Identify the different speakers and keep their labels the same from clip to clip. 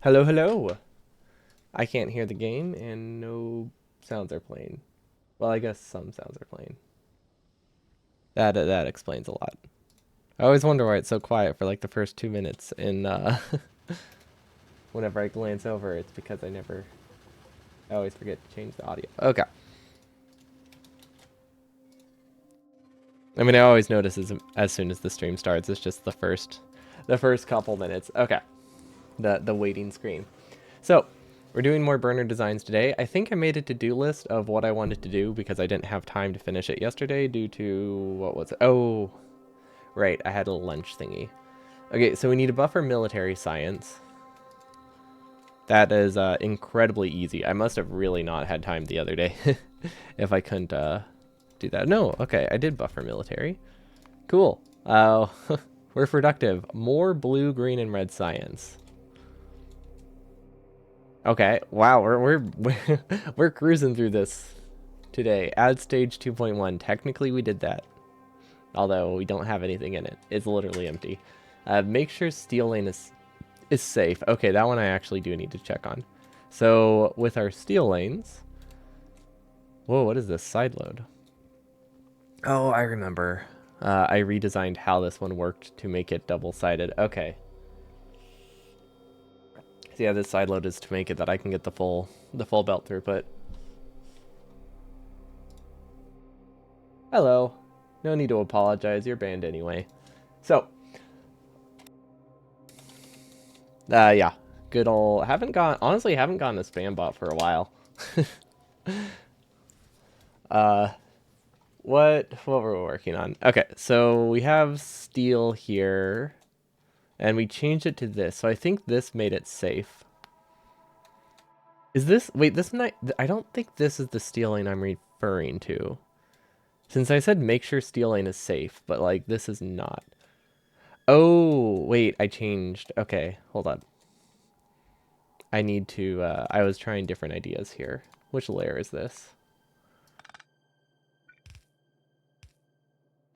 Speaker 1: Hello, hello. I can't hear the game and no sounds are playing. Well, I guess some sounds are playing. That explains a lot. I always wonder why it's so quiet for like the first 2 minutes, and whenever I glance over, it's because I always forget to change the audio. Okay. I mean, I always notice as soon as the stream starts, it's just the first couple minutes. Okay. The waiting screen. So, we're doing more burner designs today. I think I made a to-do list of what I wanted to do because I didn't have time to finish it yesterday due to, what was it? Oh, right, I had a lunch thingy. Okay, so we need to buffer military science. That is incredibly easy. I must have really not had time the other day if I couldn't do that. No, okay, I did buffer military. Cool. We're productive. More blue, green, and red science. Okay, wow, we're cruising through this today. Add stage 2.1. Technically, we did that, although we don't have anything in it. It's literally empty. Make sure steel lane is safe. Okay, that one I actually do need to check on. So with our steel lanes, whoa, what is this side load? Oh, I remember. I redesigned how this one worked to make it double-sided. Okay. So yeah, this side load is to make it that I can get the full belt throughput. Hello. No need to apologize. You're banned anyway. So, yeah. Good old. Honestly, haven't gotten a spam bot for a while. What were we working on? Okay, so we have steel here, and we changed it to this. So I think this made it safe. Is this, wait, this might, I don't think this is the steel lane I'm referring to. Since I said make sure steel lane is safe, but like this is not. Oh, wait, I changed. Okay, hold on. I need to, I was trying different ideas here. Which layer is this?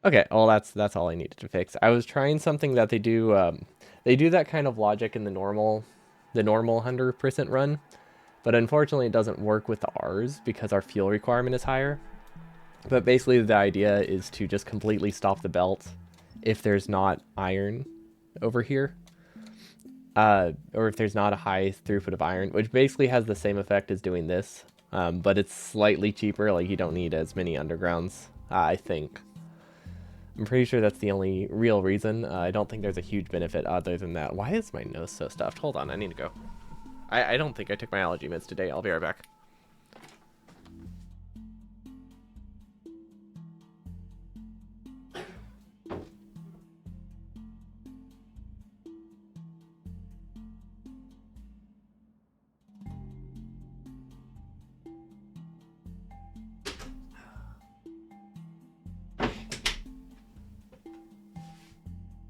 Speaker 1: Okay, well that's all I needed to fix. I was trying something that they do that kind of logic in the normal 100% run, but unfortunately it doesn't work with ours because our fuel requirement is higher. But basically the idea is to just completely stop the belt if there's not iron over here. Or if there's not a high throughput of iron, which basically has the same effect as doing this, but it's slightly cheaper. Like you don't need as many undergrounds, I think. I'm pretty sure that's the only real reason. I don't think there's a huge benefit other than that. Why is my nose so stuffed? Hold on, I need to go. I don't think I took my allergy meds today. I'll be right back.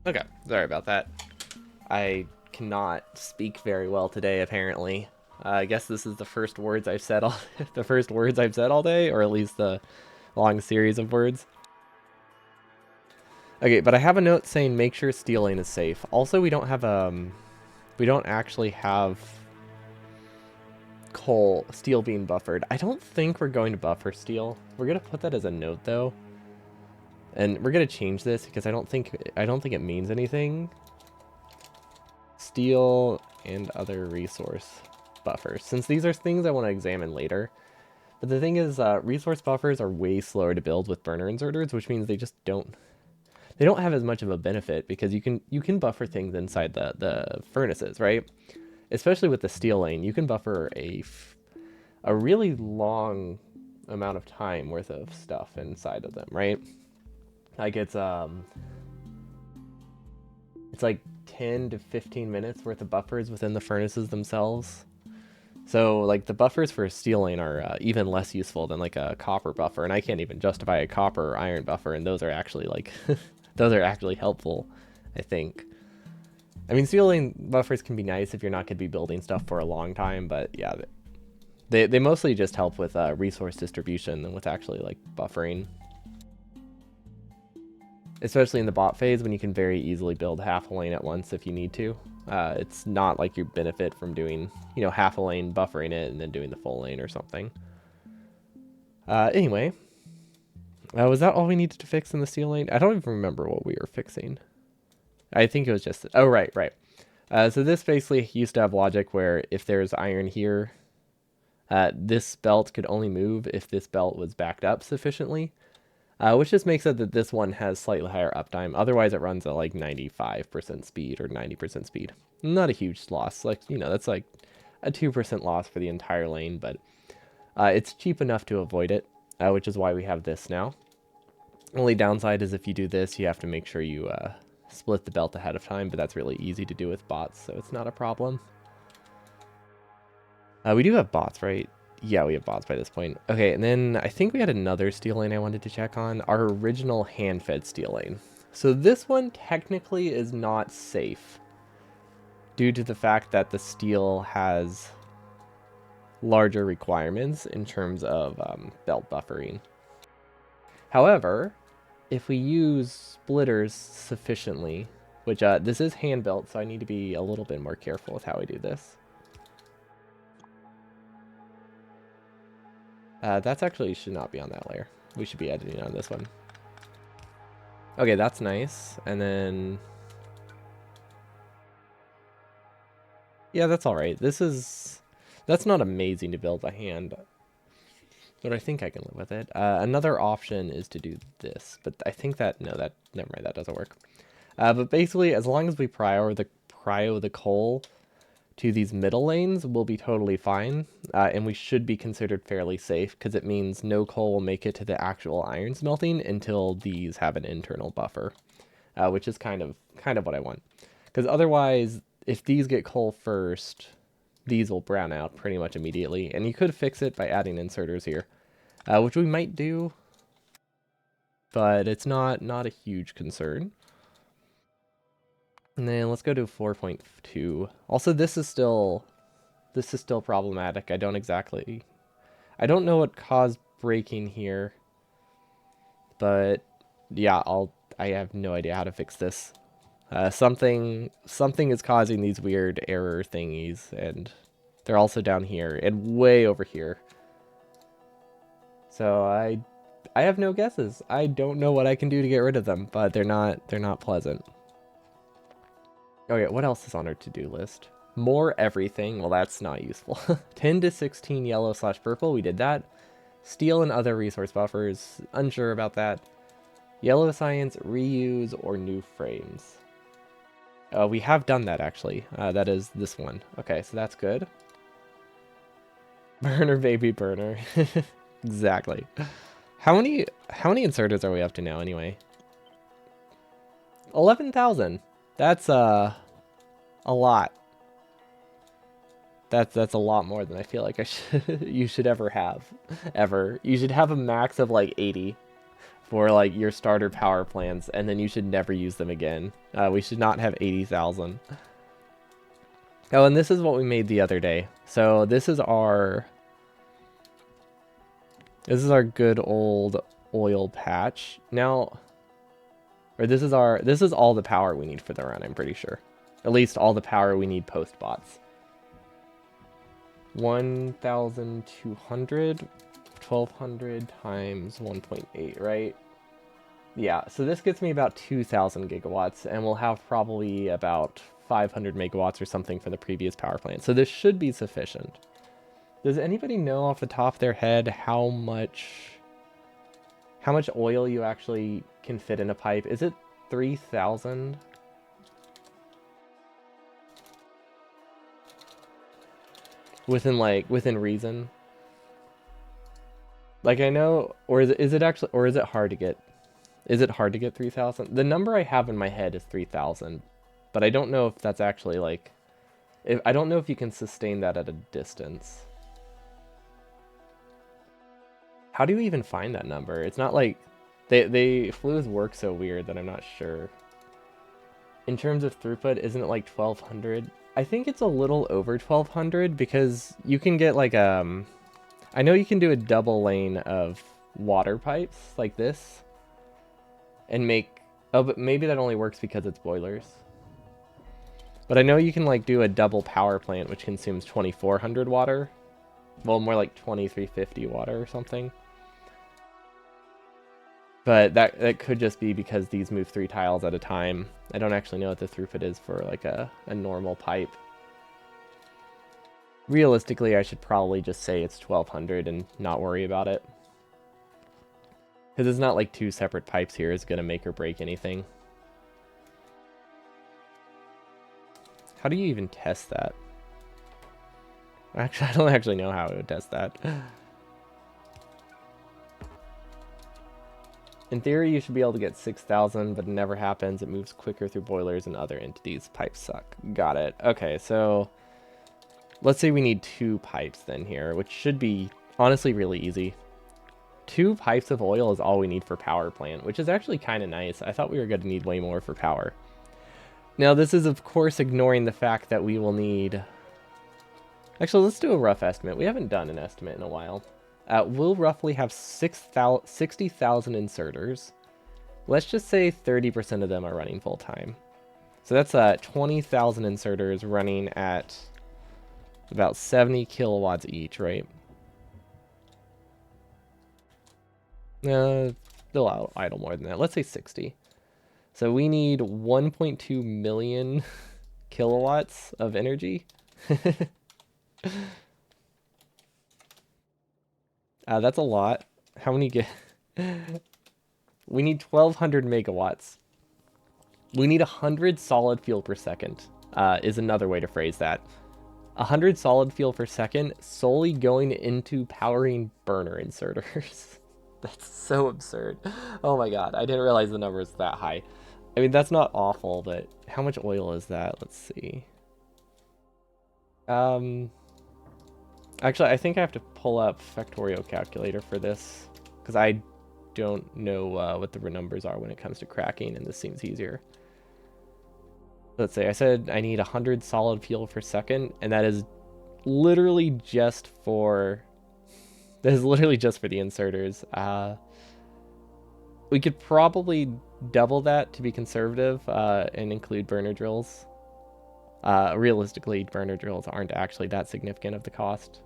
Speaker 1: Okay, sorry about that. I cannot speak very well today, apparently. I guess this is the first words I've said all the first words I've said all day, or at least the long series of words. Okay, but I have a note saying make sure steel lane is safe. Also, we don't actually have steel being buffered. I don't think we're going to buffer steel. We're gonna put that as a note though. And we're gonna change this because I don't think it means anything. Steel and other resource buffers. Since these are things I want to examine later. But the thing is, resource buffers are way slower to build with burner inserters, which means they just don't have as much of a benefit because you can buffer things inside the furnaces, right? Especially with the steel lane, you can buffer a really long amount of time worth of stuff inside of them, right? Like it's like 10 to 15 minutes worth of buffers within the furnaces themselves. So like the buffers for a steel lane are even less useful than like a copper buffer, and I can't even justify a copper or iron buffer, and those are actually like those are actually helpful, I think. I mean, steel lane buffers can be nice if you're not going to be building stuff for a long time, but yeah, they mostly just help with resource distribution than with actually like buffering. Especially in the bot phase when you can very easily build half a lane at once if you need to. It's not like you benefit from doing, you know, half a lane, buffering it, and then doing the full lane or something. Anyway, was that all we needed to fix in the steel lane? I don't even remember what we were fixing. I think it was just, oh, right. So this basically used to have logic where if there's iron here, this belt could only move if this belt was backed up sufficiently, which just makes it that this one has slightly higher uptime. Otherwise, it runs at like 95% speed or 90% speed. Not a huge loss. Like, you know, that's like a 2% loss for the entire lane, but it's cheap enough to avoid it, which is why we have this now. Only downside is if you do this, you have to make sure you split the belt ahead of time, but that's really easy to do with bots, so it's not a problem. We do have bots, right? Yeah, we have bots by this point. Okay, and then I think we had another steel lane I wanted to check on. Our original hand-fed steel lane. So this one technically is not safe due to the fact that the steel has larger requirements in terms of belt buffering. However, if we use splitters sufficiently, which this is hand built, so I need to be a little bit more careful with how I do this. That's actually should not be on that layer. We should be editing on this one. Okay, that's nice. And then, yeah, that's all right. That's not amazing to build by hand, but I think I can live with it. Another option is to do this, but I think that, no, never mind, that doesn't work. But basically, as long as we prio the coal to these middle lanes, we'll be totally fine, and we should be considered fairly safe because it means no coal will make it to the actual iron smelting until these have an internal buffer, which is kind of what I want. Because otherwise, if these get coal first, these will brown out pretty much immediately, and you could fix it by adding inserters here, which we might do, but it's not a huge concern. And then let's go to 4.2. Also, this is still problematic. I don't know what caused breaking here, but yeah, I have no idea how to fix this. Something is causing these weird error thingies, and they're also down here and way over here. So I have no guesses. I don't know what I can do to get rid of them, but they're not pleasant. Okay, what else is on our to-do list? More everything. Well, that's not useful. 10 to 16 yellow/purple. We did that. Steel and other resource buffers. Unsure about that. Yellow science, reuse, or new frames. We have done that, actually. That is this one. Okay, so that's good. Burner, baby, burner. Exactly. How many inserters are we up to now, anyway? 11,000. That's a lot. That's a lot more than I feel like you should ever have. Ever. You should have a max of like 80 for like your starter power plants, and then you should never use them again. We should not have 80,000. Oh, and this is what we made the other day. So this is our good old oil patch. Now, or this is all the power we need for the run, I'm pretty sure. At least all the power we need post bots. 1,200, 1,200 times 1.8, right? Yeah, so this gets me about 2,000 gigawatts, and we'll have probably about 500 megawatts or something for the previous power plant. So this should be sufficient. Does anybody know off the top of their head how much oil you actually can fit in a pipe? Is it 3,000? Within reason? Like, I know, or is it actually, or is it hard to get? Is it hard to get 3,000? The number I have in my head is 3,000, but I don't know if that's actually like, I don't know if you can sustain that at a distance. How do you even find that number? It's not like, flues work so weird that I'm not sure. In terms of throughput, isn't it like 1,200? I think it's a little over 1,200 because you can get like, I know you can do a double lane of water pipes like this and make, oh, but maybe that only works because it's boilers. But I know you can like do a double power plant, which consumes 2400 water. Well, more like 2350 water or something. But that could just be because these move 3 tiles at a time. I don't actually know what the throughput is for like a normal pipe. Realistically, I should probably just say it's 1200 and not worry about it. Because it's not like 2 separate pipes here is going to make or break anything. How do you even test that? Actually, I don't actually know how I would test that. In theory, you should be able to get 6,000, but it never happens. It moves quicker through boilers and other entities. Pipes suck. Got it. Okay, so let's say we need 2 pipes then here, which should be honestly really easy. 2 pipes of oil is all we need for power plant, which is actually kind of nice. I thought we were going to need way more for power. Now, this is, of course, ignoring the fact that we will need... Actually, let's do a rough estimate. We haven't done an estimate in a while. We'll roughly have 60,000 inserters. Let's just say 30% of them are running full-time. So that's 20,000 inserters running at about 70 kilowatts each, right? They'll idle more than that. Let's say 60. So we need 1.2 million kilowatts of energy. That's a lot. How many get? We need 1,200 megawatts. We need 100 solid fuel per second, is another way to phrase that. 100 solid fuel per second solely going into powering burner inserters. That's so absurd. Oh my god, I didn't realize the number is that high. I mean, that's not awful, but how much oil is that? Let's see. Actually, I think I have to pull up Factorio calculator for this, because I don't know what the numbers are when it comes to cracking, and this seems easier. Let's say I said I need 100 solid fuel per second, and that is literally just for... That is literally just for the inserters. We could probably double that to be conservative and include burner drills. Realistically, burner drills aren't actually that significant of the cost.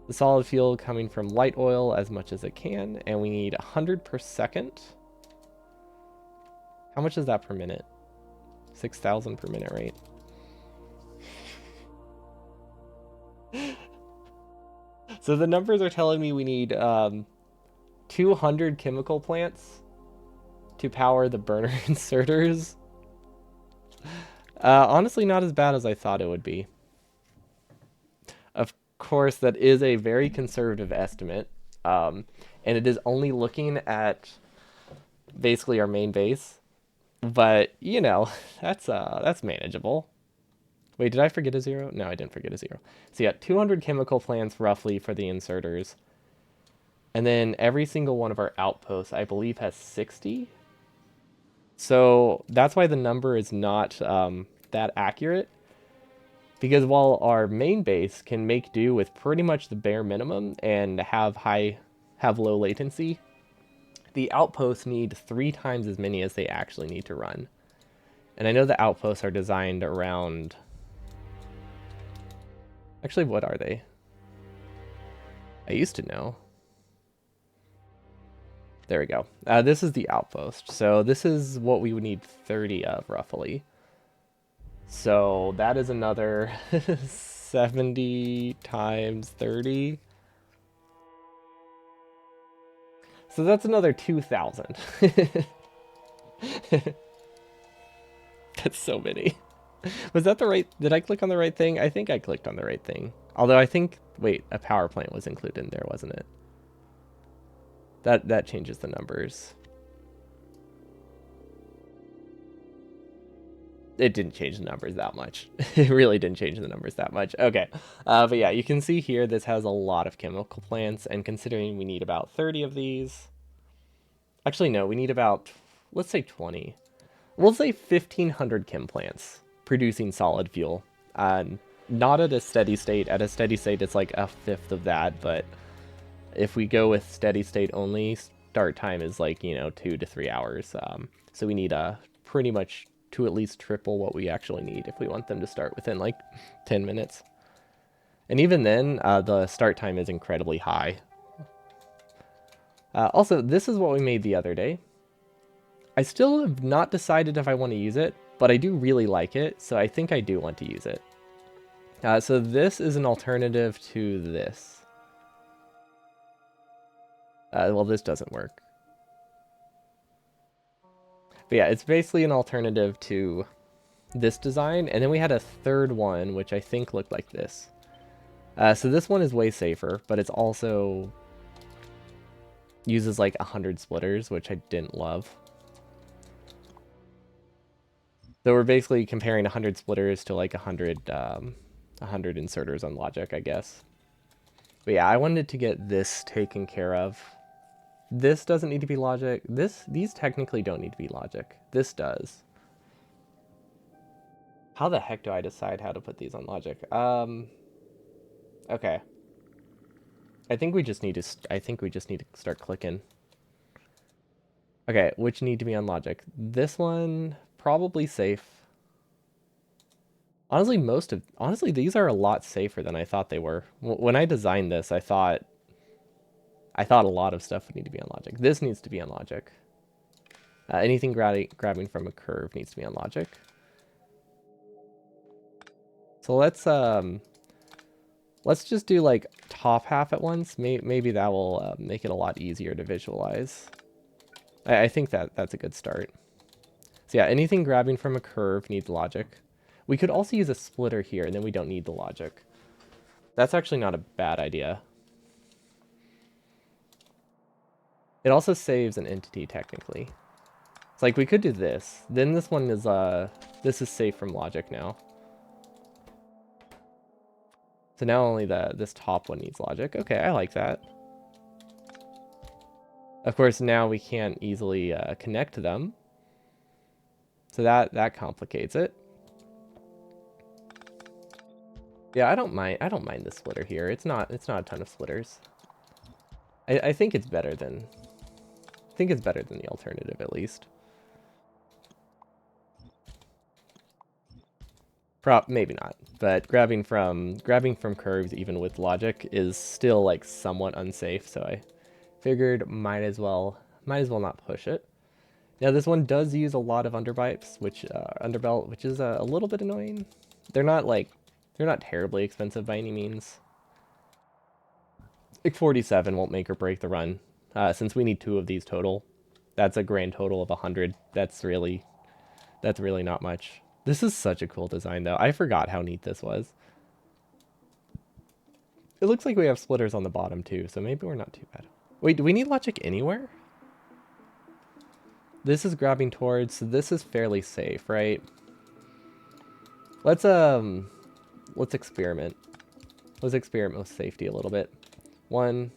Speaker 1: The solid fuel coming from light oil as much as it can, and we need 100 per second. How much is that per minute? 6,000 per minute, right? So the numbers are telling me we need 200 chemical plants to power the burner inserters. Honestly, not as bad as I thought it would be. Of course, that is a very conservative estimate, and it is only looking at basically our main base. But you know, that's manageable. Wait, did I forget a 0? No, I didn't forget a 0. So yeah, 200 chemical plants roughly for the inserters. And then every single one of our outposts, I believe, has 60. So that's why the number is not that accurate. Because while our main base can make do with pretty much the bare minimum and have low latency, the outposts need 3 times as many as they actually need to run. And I know the outposts are designed around... Actually, what are they? I used to know. There we go. This is the outpost. So this is what we would need 30 of, roughly. So that is another 70 times 30. So that's another 2,000. That's so many. Was that the right... Did I click on the right thing? I think I clicked on the right thing. Although I think... Wait, a power plant was included in there, wasn't it? That changes the numbers. It didn't change the numbers that much. It really didn't change the numbers that much. Okay. But yeah, you can see here this has a lot of chemical plants, and considering we need about 30 of these... Actually, no, we need about... Let's say 20. We'll say 1,500 chem plants producing solid fuel. Not at a steady state. At a steady state, it's like a fifth of that, but if we go with steady state only, start time is like, 2 to 3 hours. So we need pretty much to at least triple what we actually need if we want them to start within like 10 minutes. And even then, the start time is incredibly high. Also, this is what we made the other day. I still have not decided if I want to use it, but I do really like it, so I think I do want to use it. So this is an alternative to this. Well, this doesn't work. But yeah, it's basically an alternative to this design, and then we had a third one, which I think looked like this. So this one is way safer, but it's also uses like 100 splitters, which I didn't love. So we're basically comparing 100 splitters to like 100 inserters on logic, I guess. But yeah, I wanted to get this taken care of. This doesn't need to be logic. These technically don't need to be logic. This does. How the heck do I decide how to put these on logic? Okay. I think we just need to start clicking. Okay, which need to be on logic? This one probably safe. Honestly, these are a lot safer than I thought they were. When I designed this, I thought a lot of stuff would need to be on logic. This needs to be on logic. Anything grabbing from a curve needs to be on logic. So let's just do like top half at once. Maybe that will make it a lot easier to visualize. I think that's a good start. So yeah, anything grabbing from a curve needs logic. We could also use a splitter here, and then we don't need the logic. That's actually not a bad idea. It also saves an entity, technically. It's like, we could do this. Then this one is, this is safe from logic now. So now only this top one needs logic. Okay, I like that. Of course, now we can't easily connect them. So that complicates it. Yeah, I don't mind the splitter here. It's not a ton of splitters. I think it's better than the alternative, at least. Maybe not, but grabbing from curves even with logic is still like somewhat unsafe, so I figured might as well not push it. Now this one does use a lot of underbite, which is a little bit annoying. They're not terribly expensive by any means. Like 47 won't make or break the run, since we need 2 of these total. That's a grand total of 100. That's really not much. This is such a cool design, though. I forgot how neat this was. It looks like we have splitters on the bottom, too, so maybe we're not too bad. Wait, do we need logic anywhere? This is grabbing towards, so this is fairly safe, right? Let's experiment. Let's experiment with safety a little bit. 1.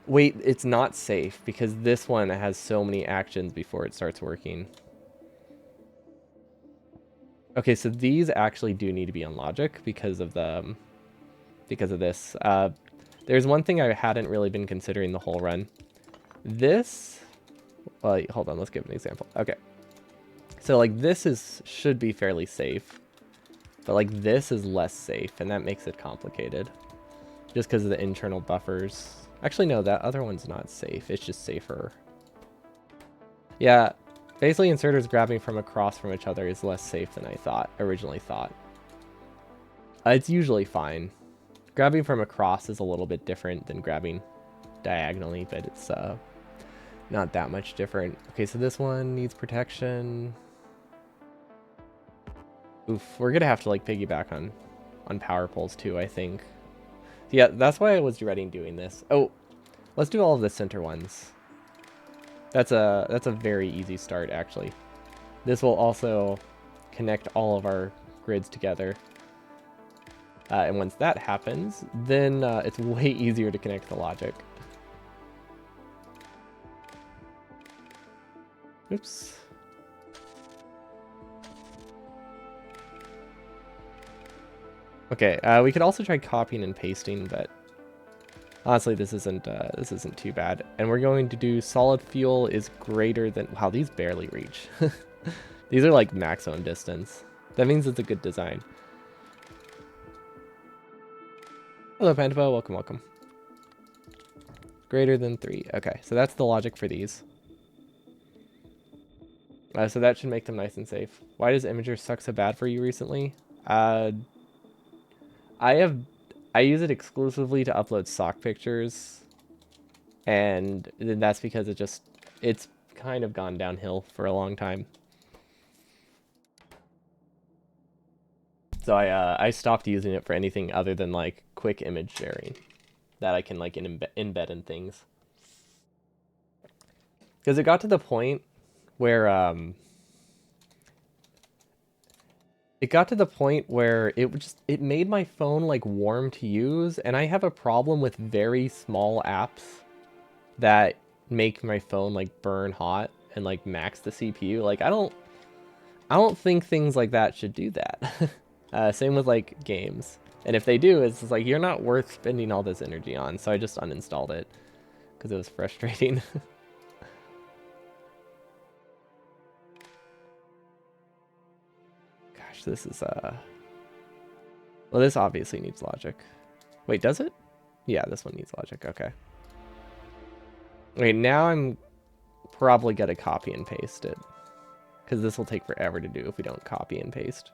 Speaker 1: Wait, it's not safe, because this one has so many actions before it starts working. Okay, so these actually do need to be on logic because of this. There's one thing I hadn't really been considering the whole run. This, hold on, let's give an example. Okay, so like this should be fairly safe, but like this is less safe, and that makes it complicated, just because of the internal buffers. Actually, no, that other one's not safe. It's just safer. Yeah. Basically, inserters grabbing from across from each other is less safe than I originally thought. It's usually fine. Grabbing from across is a little bit different than grabbing diagonally, but it's not that much different. Okay, so this one needs protection. Oof, we're gonna have to like piggyback on power poles too, I think. Yeah, that's why I was dreading doing this. Oh, let's do all of the center ones. That's a very easy start, actually. This will also connect all of our grids together. And once that happens, then it's way easier to connect the logic. Oops. Okay, we could also try copying and pasting, but honestly, this isn't too bad. And we're going to do solid fuel is greater than... Wow, these barely reach. These are like maximum distance. That means it's a good design. Hello, Pantabo. Welcome, welcome. Greater than 3. Okay, so that's the logic for these. So that should make them nice and safe. Why does Imager suck so bad for you recently? I use it exclusively to upload stock pictures, and that's because it's kind of gone downhill for a long time. So I stopped using it for anything other than like quick image sharing that I can like embed in things. Because it got to the point where it made my phone like warm to use, and I have a problem with very small apps that make my phone like burn hot and like max the CPU. Like I don't think things like that should do that. Same with like games. And if they do, it's just like you're not worth spending all this energy on. So I just uninstalled it because it was frustrating. Gosh, this is well, this obviously needs logic. Wait, does it? Yeah, this one needs logic. Okay. Wait, now I'm probably gonna copy and paste it, because this will take forever to do if we don't copy and paste.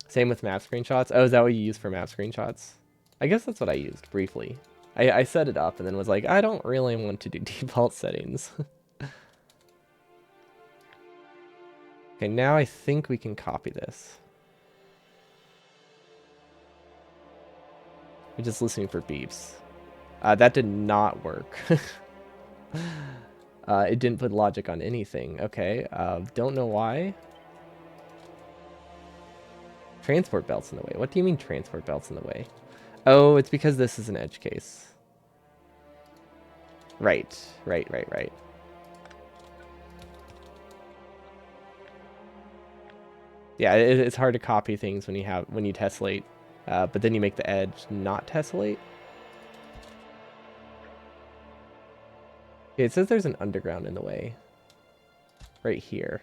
Speaker 1: Same with map screenshots. Oh, is that what you use for map screenshots? I guess that's what I used briefly. I set it up and then was like, I don't really want to do default settings. Okay, now I think we can copy this. We're just listening for beeps. That did not work. It didn't put logic on anything. Okay, don't know why. Transport belts in the way. What do you mean transport belts in the way? Oh, it's because this is an edge case. Right. Yeah, it's hard to copy things when you tessellate, but then you make the edge not tessellate. Okay, it says there's an underground in the way. Right here.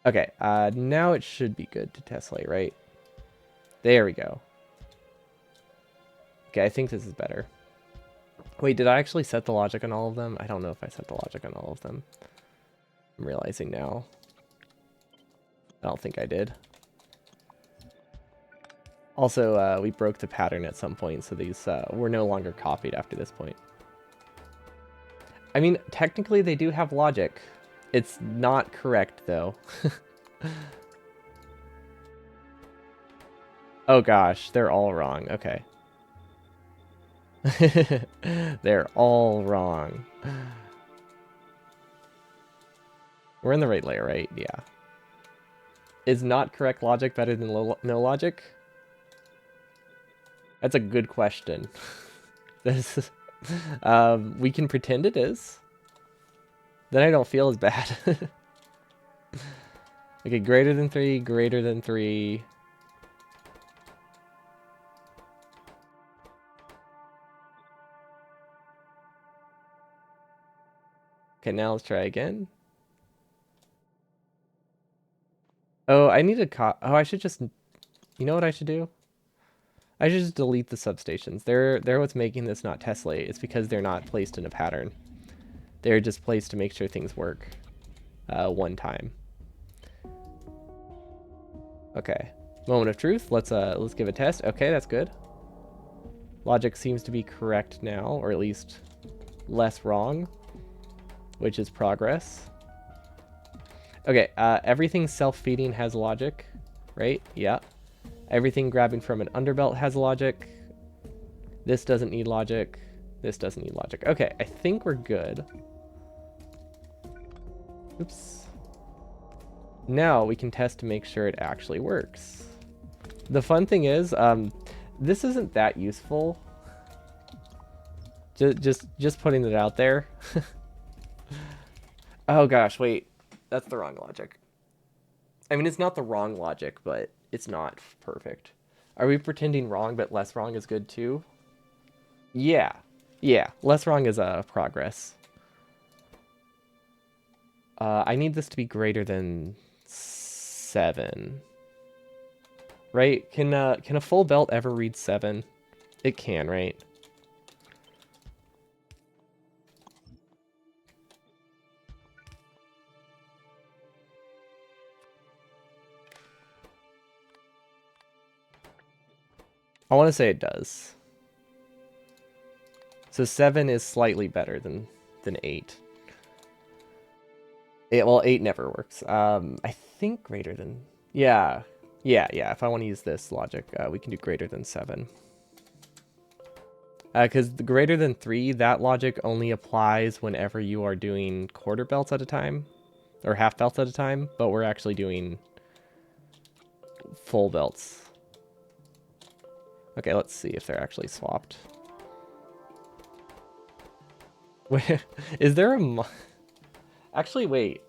Speaker 1: Okay, now it should be good to tessellate, right? There we go. Okay, I think this is better. Wait, did I actually set the logic on all of them? I don't know if I set the logic on all of them. I'm realizing now. I don't think I did. Also, we broke the pattern at some point, so these were no longer copied after this point. I mean, technically they do have logic. It's not correct, though. Oh gosh, they're all wrong. Okay. They're all wrong. We're in the right layer, right? Yeah. Is not correct logic better than no logic? That's a good question. This, we can pretend it is. Then I don't feel as bad. Okay, greater than 3, greater than 3. Okay, now let's try again. Oh, I need to oh, I should just... You know what I should do? I should just delete the substations. They're what's making this not tessellate. It's because they're not placed in a pattern. They're just placed to make sure things work one time. Okay. Moment of truth. Let's give a test. Okay, that's good. Logic seems to be correct now, or at least less wrong, which is progress. Okay, everything self-feeding has logic, right? Yeah. Everything grabbing from an underbelt has logic. This doesn't need logic. This doesn't need logic. Okay, I think we're good. Oops. Now we can test to make sure it actually works. The fun thing is, this isn't that useful. Just putting it out there. Oh gosh, wait. That's the wrong logic. I mean, it's not the wrong logic, but it's not perfect. Are we pretending wrong, but less wrong is good too? Yeah. Yeah, less wrong is progress. I need this to be greater than 7. Right? Can a full belt ever read 7? It can, right? I want to say it does. So 7 is slightly better than 8. Well, 8 never works. I think greater than... Yeah. Yeah. If I want to use this logic, we can do greater than 7. Because the greater than 3, that logic only applies whenever you are doing quarter belts at a time. Or half belts at a time. But we're actually doing full belts. Okay, let's see if they're actually swapped. Wait, is there a... Actually, wait.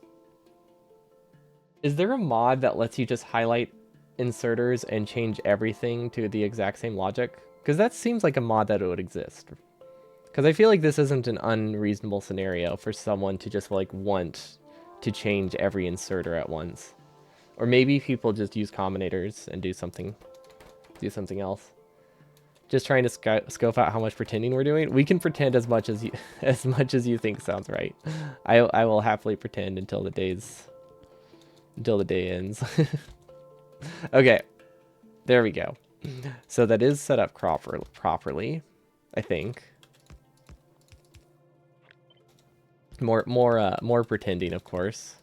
Speaker 1: Is there a mod that lets you just highlight inserters and change everything to the exact same logic? Because that seems like a mod that would exist. Because I feel like this isn't an unreasonable scenario for someone to just like want to change every inserter at once. Or maybe people just use combinators and do something else. Just trying to scope out how much pretending we're doing. We can pretend as much as you think sounds right. I will happily pretend until the day ends. Okay, there we go. So that is set up properly, I think. More pretending, of course.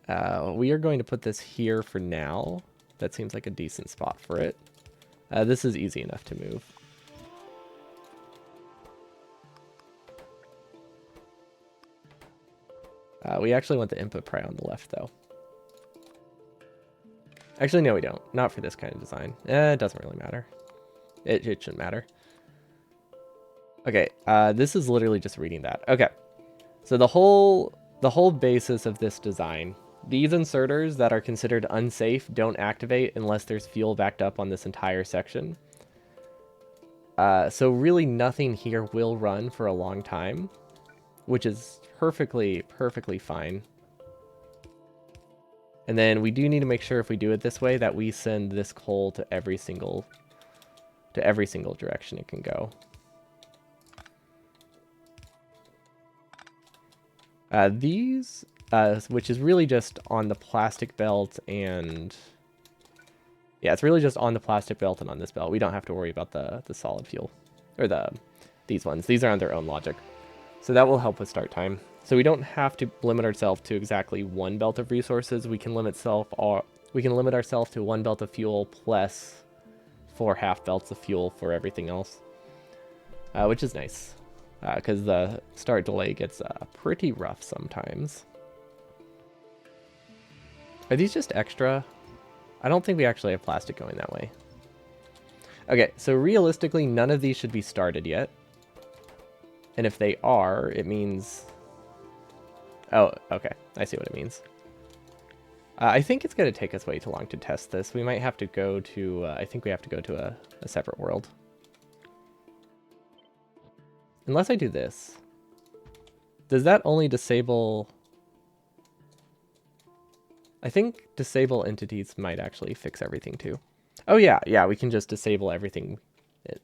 Speaker 1: We are going to put this here for now. That seems like a decent spot for it. This is easy enough to move. We actually want the input pry on the left, though. Actually, no, we don't. Not for this kind of design. It doesn't really matter. It shouldn't matter. Okay, this is literally just reading that. Okay, so the whole basis of this design, these inserters that are considered unsafe don't activate unless there's fuel backed up on this entire section. So really nothing here will run for a long time, which is perfectly fine. And then we do need to make sure if we do it this way that we send this coal to every single direction it can go. These, which is really just on the plastic belt and... Yeah, it's really just on the plastic belt and on this belt. We don't have to worry about the solid fuel. Or these ones. These are on their own logic. So that will help with start time. So we don't have to limit ourselves to exactly one belt of resources. We can limit ourselves to one belt of fuel plus 4 half belts of fuel for everything else. Which is nice. Because the start delay gets pretty rough sometimes. Are these just extra? I don't think we actually have plastic going that way. Okay, so realistically, none of these should be started yet. And if they are, it means... Oh, okay. I see what it means. I think it's going to take us way too long to test this. We might have to go to... I think we have to go to a separate world. Unless I do this. Does that only disable... I think disable entities might actually fix everything too. Oh yeah, we can just disable everything.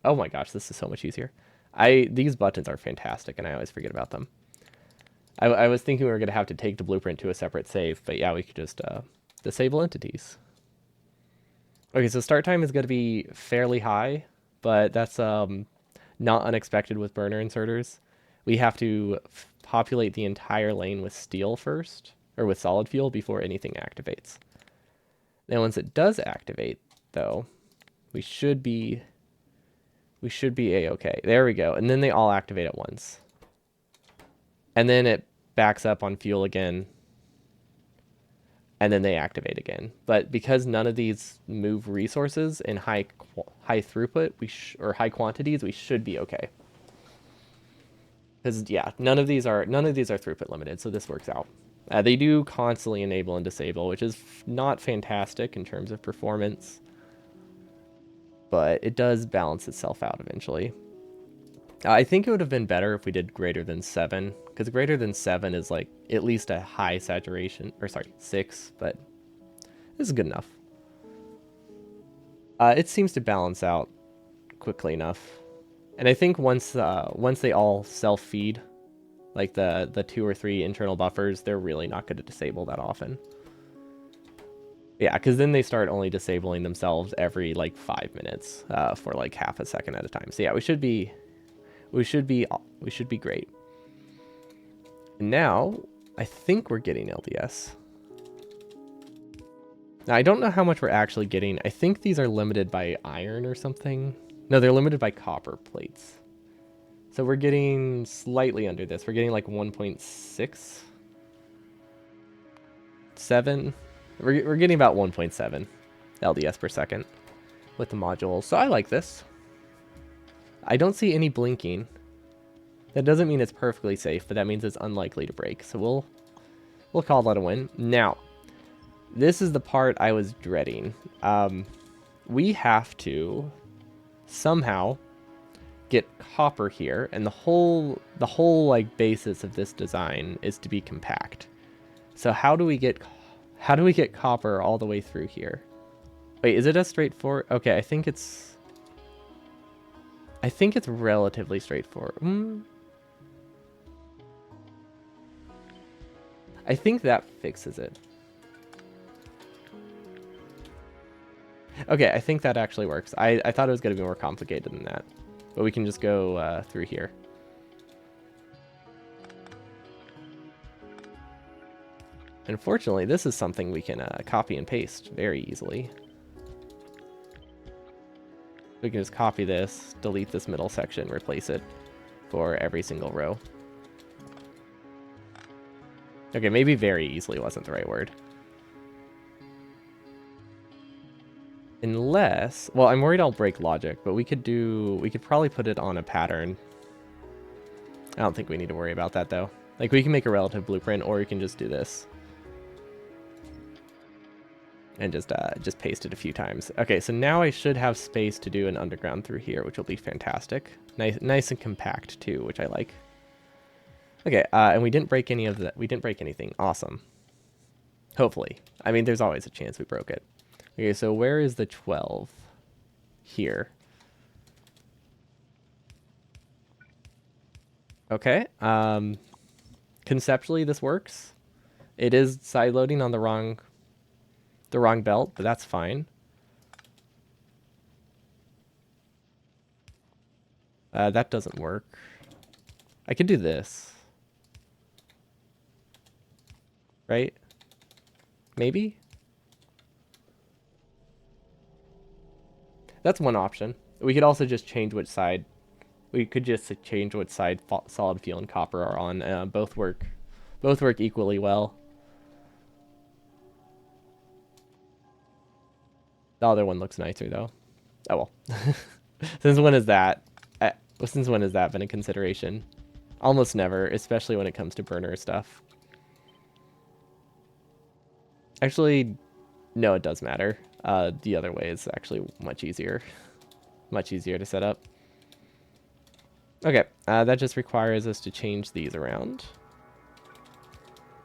Speaker 1: Oh my gosh, this is so much easier. These buttons are fantastic and I always forget about them. I was thinking we were going to have to take the blueprint to a separate save, but yeah, we could just disable entities. Okay, so start time is going to be fairly high, but that's not unexpected with burner inserters. We have to populate the entire lane with steel first, or with solid fuel before anything activates. Then once it does activate, though, we should be a-okay. There we go. And then they all activate at once. And then it backs up on fuel again. And then they activate again. But because none of these move resources in high throughput, or high quantities, we should be okay. Because yeah, none of these are throughput limited, so this works out. They do constantly enable and disable, which is not fantastic in terms of performance, but it does balance itself out eventually. I think it would have been better if we did greater than 7, because greater than 7 is like at least a high saturation, or sorry, 6, but this is good enough. It seems to balance out quickly enough. And I think once they all self-feed, like the 2 or 3 internal buffers, they're really not going to disable that often. Yeah, because then they start only disabling themselves every like 5 minutes for like half a second at a time. So yeah, we should be great. And now I think we're getting LDS. Now I don't know how much we're actually getting. I think these are limited by iron or something. No, they're limited by copper plates. So we're getting slightly under this. We're getting like 1.6, 7. We're getting about 1.7 LDS per second with the modules. So I like this. I don't see any blinking. That doesn't mean it's perfectly safe, but that means it's unlikely to break. So we'll call that a win. Now, this is the part I was dreading. We have to somehow get copper here, and the whole like basis of this design is to be compact. So how do we get copper all the way through here? Wait, is it as straightforward? Okay, I think it's relatively straightforward. I think that fixes it. Okay, I think that actually works. I thought it was going to be more complicated than that. But we can just go through here. Unfortunately, this is something we can copy and paste very easily. We can just copy this, delete this middle section, replace it for every single row. Okay, maybe very easily wasn't the right word. Unless, well, I'm worried I'll break logic, but we could probably put it on a pattern. I don't think we need to worry about that though. Like we can make a relative blueprint, or we can just do this. And just paste it a few times. Okay, so now I should have space to do an underground through here, which will be fantastic. Nice and compact too, which I like. Okay, and we didn't break any of that. We didn't break anything. Awesome. Hopefully. I mean, there's always a chance we broke it. Okay, so where is the 12? Here. Okay. Conceptually, this works. It is side loading on the wrong belt, but that's fine. That doesn't work. I could do this. Right? Maybe? That's one option. We could also just change which side. We could just change which side solid fuel and copper are on. Both work equally well. The other one looks nicer though. Oh well. Since when has that been a consideration? Almost never, especially when it comes to burner stuff. Actually, no, it does matter. The other way is actually much easier. Much easier to set up. Okay, that just requires us to change these around.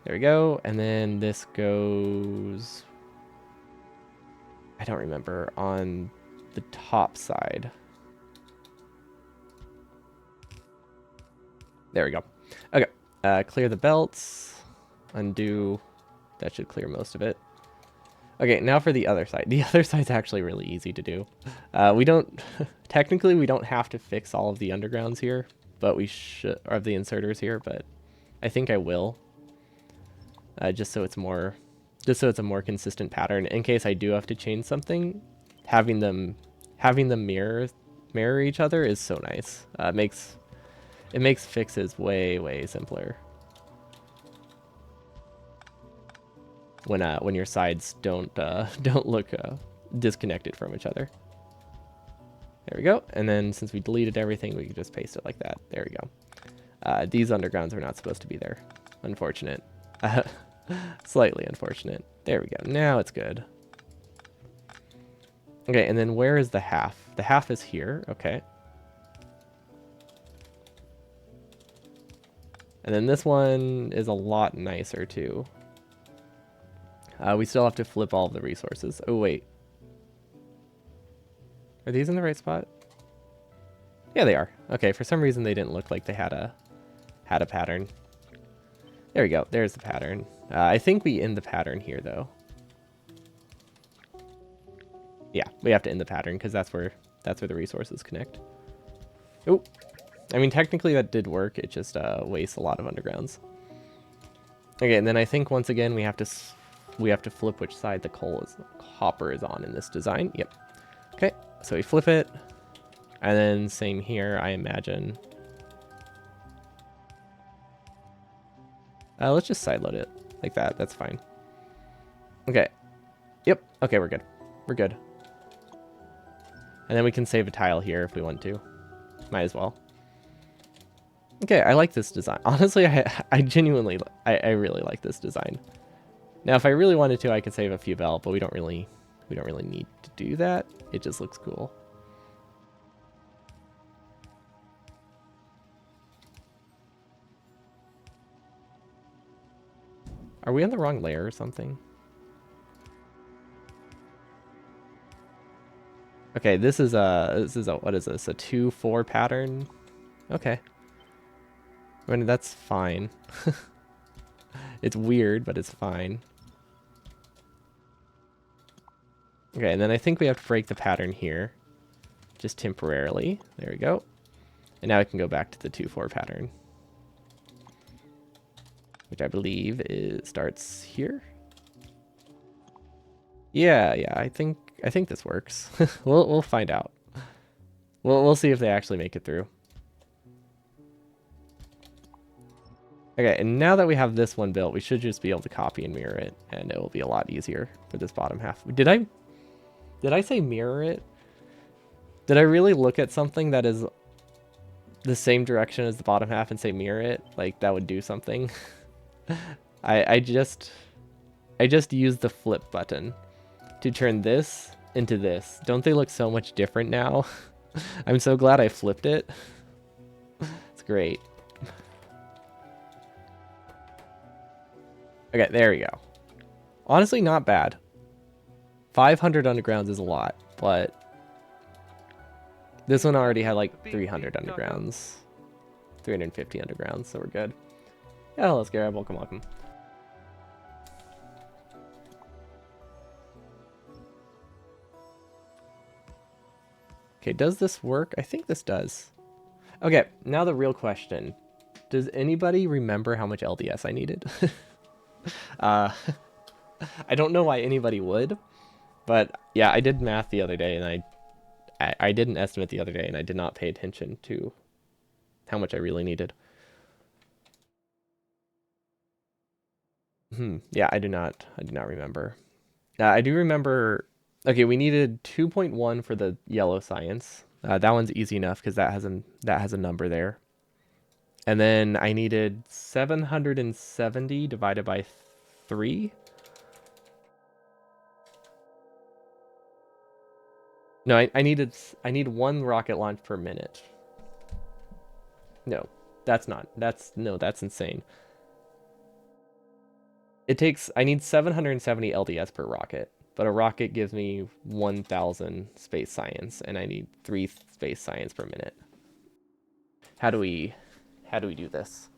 Speaker 1: There we go, and then this goes... I don't remember, on the top side. There we go. Okay, clear the belts, undo. That should clear most of it. Okay, now for the other side. The other side's actually really easy to do. We don't, technically we don't have to fix all of the undergrounds here, but we should, or the inserters here, but I think I will. Just so it's a more consistent pattern. In case I do have to change something, having them mirror each other is so nice. It makes fixes way simpler. When your sides don't look disconnected from each other. There we go. And then since we deleted everything, we can just paste it like that. There we go. These undergrounds are not supposed to be there. Unfortunate. Slightly unfortunate. There we go. Now it's good. Okay, and then where is the half? The half is here. Okay. And then this one is a lot nicer too. We still have to flip all of the resources. Oh, wait. Are these in the right spot? Yeah, they are. Okay, for some reason they didn't look like they had a pattern. There we go. There's the pattern. I think we end the pattern here, though. Yeah, we have to end the pattern because that's where the resources connect. Oh, I mean, technically that did work. It just wastes a lot of undergrounds. Okay, and then I think once again we have to flip which side the hopper is on in this design. Yep. Okay, so we flip it, and then same here, I imagine. Let's just sideload it like that. That's fine. Okay. Yep. Okay, we're good. We're good. And then we can save a tile here if we want to. Might as well. Okay, I like this design. Honestly, I genuinely, I really like this design. Now, if I really wanted to, I could save a few bell, but we don't really need to do that. It just looks cool. Are we on the wrong layer or something? Okay, this is a what is this? A 2-4 pattern? Okay. I mean, that's fine. It's weird, but it's fine. Okay, and then I think we have to break the pattern here. Just temporarily. There we go. And now I can go back to the 2-4 pattern. Which I believe starts here. Yeah, I think this works. We'll find out. We'll see if they actually make it through. Okay, and now that we have this one built, we should just be able to copy and mirror it, and it will be a lot easier for this bottom half. Did I say mirror it? Did I really look at something that is the same direction as the bottom half and say mirror it? Like, that would do something. I just used the flip button to turn this into this. Don't they look so much different now? I'm so glad I flipped it. It's great. Okay, there we go. Honestly, not bad. 500 undergrounds is a lot, but this one already had like 300 undergrounds. 350 undergrounds, so we're good. Yeah, hello, Scarab. Welcome. Okay, does this work? I think this does. Okay, now the real question. Does anybody remember how much LDS I needed? I don't know why anybody would, but yeah, I did math the other day, and I did an estimate the other day, and I did not pay attention to how much I really needed. Yeah, I do not remember. I do remember. Okay, we needed 2.1 for the yellow science. That one's easy enough because that has a number there. And then I needed 770 divided by 3. No, I need 1 rocket launch per minute. No, that's insane. I need 770 LDS per rocket, but a rocket gives me 1,000 space science, and I need 3 space science per minute. How do we do this?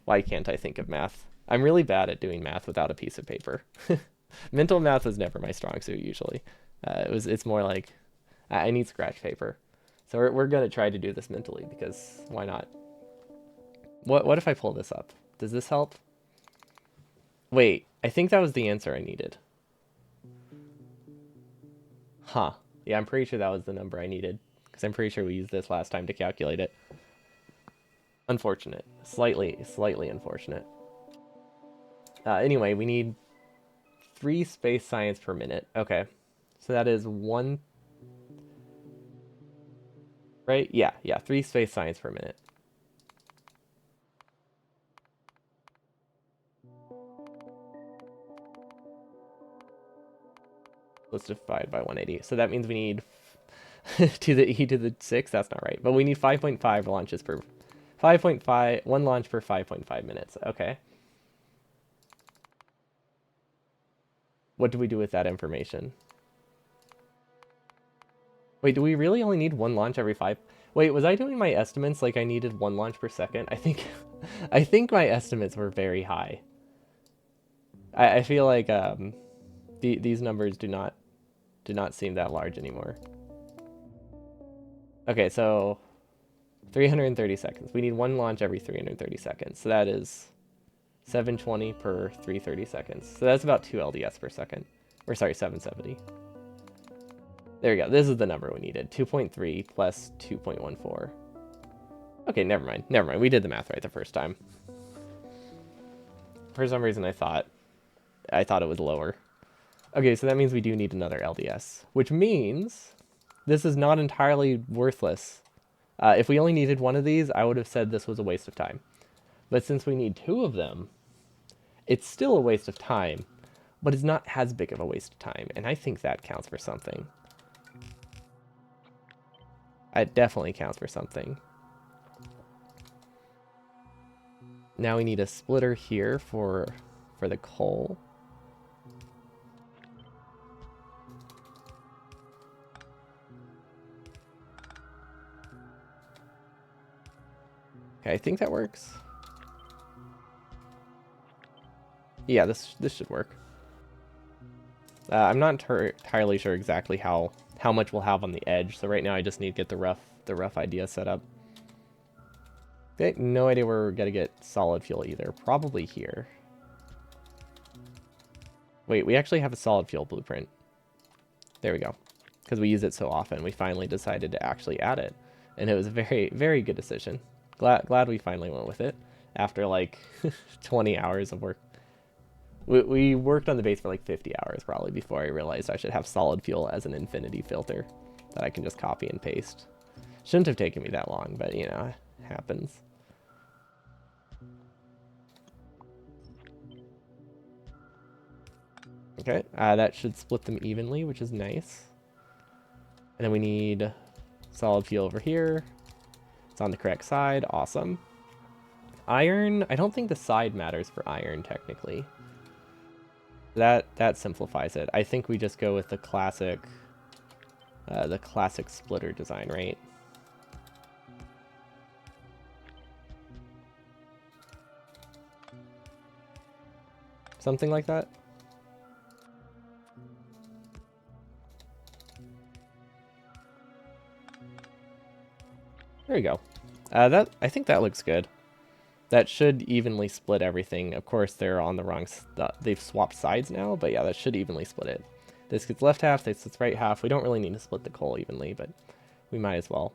Speaker 1: Why can't I think of math? I'm really bad at doing math without a piece of paper. Mental math was never my strong suit usually. It's more like I need scratch paper. So we're gonna try to do this mentally because why not? What if I pull this up? Does this help? Wait, I think that was the answer I needed. Huh. Yeah, I'm pretty sure that was the number I needed because I'm pretty sure we used this last time to calculate it. Unfortunate. Slightly unfortunate. Anyway, we need 3 space science per minute. Okay. So that is 1... Right? Yeah, 3 space science per minute. Let's divide by 180. So that means we need to the e to the 6. That's not right. But we need 5.5 launches per 5.5, one launch per 5.5 minutes. Okay. What do we do with that information? Wait, do we really only need one launch every 5? Wait, was I doing my estimates like I needed one launch per second? I think, I think my estimates were very high. I feel like these numbers do not seem that large anymore. Okay, so 330 seconds. We need one launch every 330 seconds. So that is 720 per 330 seconds. So that's about 2 LDS per second. Or sorry, 770. There we go. This is the number we needed. 2.3 plus 2.14. Okay, never mind. Never mind. We did the math right the first time. For some reason I thought it was lower. Okay, so that means we do need another LDS, which means this is not entirely worthless. If we only needed one of these, I would have said this was a waste of time. But since we need 2 of them, it's still a waste of time, but it's not as big of a waste of time, and I think that counts for something. It definitely counts for something. Now we need a splitter here for the coal. Okay, I think that works. Yeah, this should work. I'm not entirely sure exactly how much we'll have on the edge, so right now I just need to get the rough idea set up. Okay, no idea where we're gonna get solid fuel either. Probably here. Wait, we actually have a solid fuel blueprint. There we go. Because we use it so often, we finally decided to actually add it. And it was a very, very good decision. Glad we finally went with it. After like 20 hours of work. We worked on the base for like 50 hours probably before I realized I should have solid fuel as an infinity filter that I can just copy and paste. Shouldn't have taken me that long, but you know, it happens. Okay, that should split them evenly, which is nice. And then we need solid fuel over here. It's on the correct side, awesome. Iron, I don't think the side matters for iron technically. That simplifies it. I think we just go with the classic splitter design, right? Something like that. There you go. I think that looks good. That should evenly split everything. Of course, they're on the wrong... They've swapped sides now, but yeah, that should evenly split it. This gets left half, this gets right half. We don't really need to split the coal evenly, but we might as well.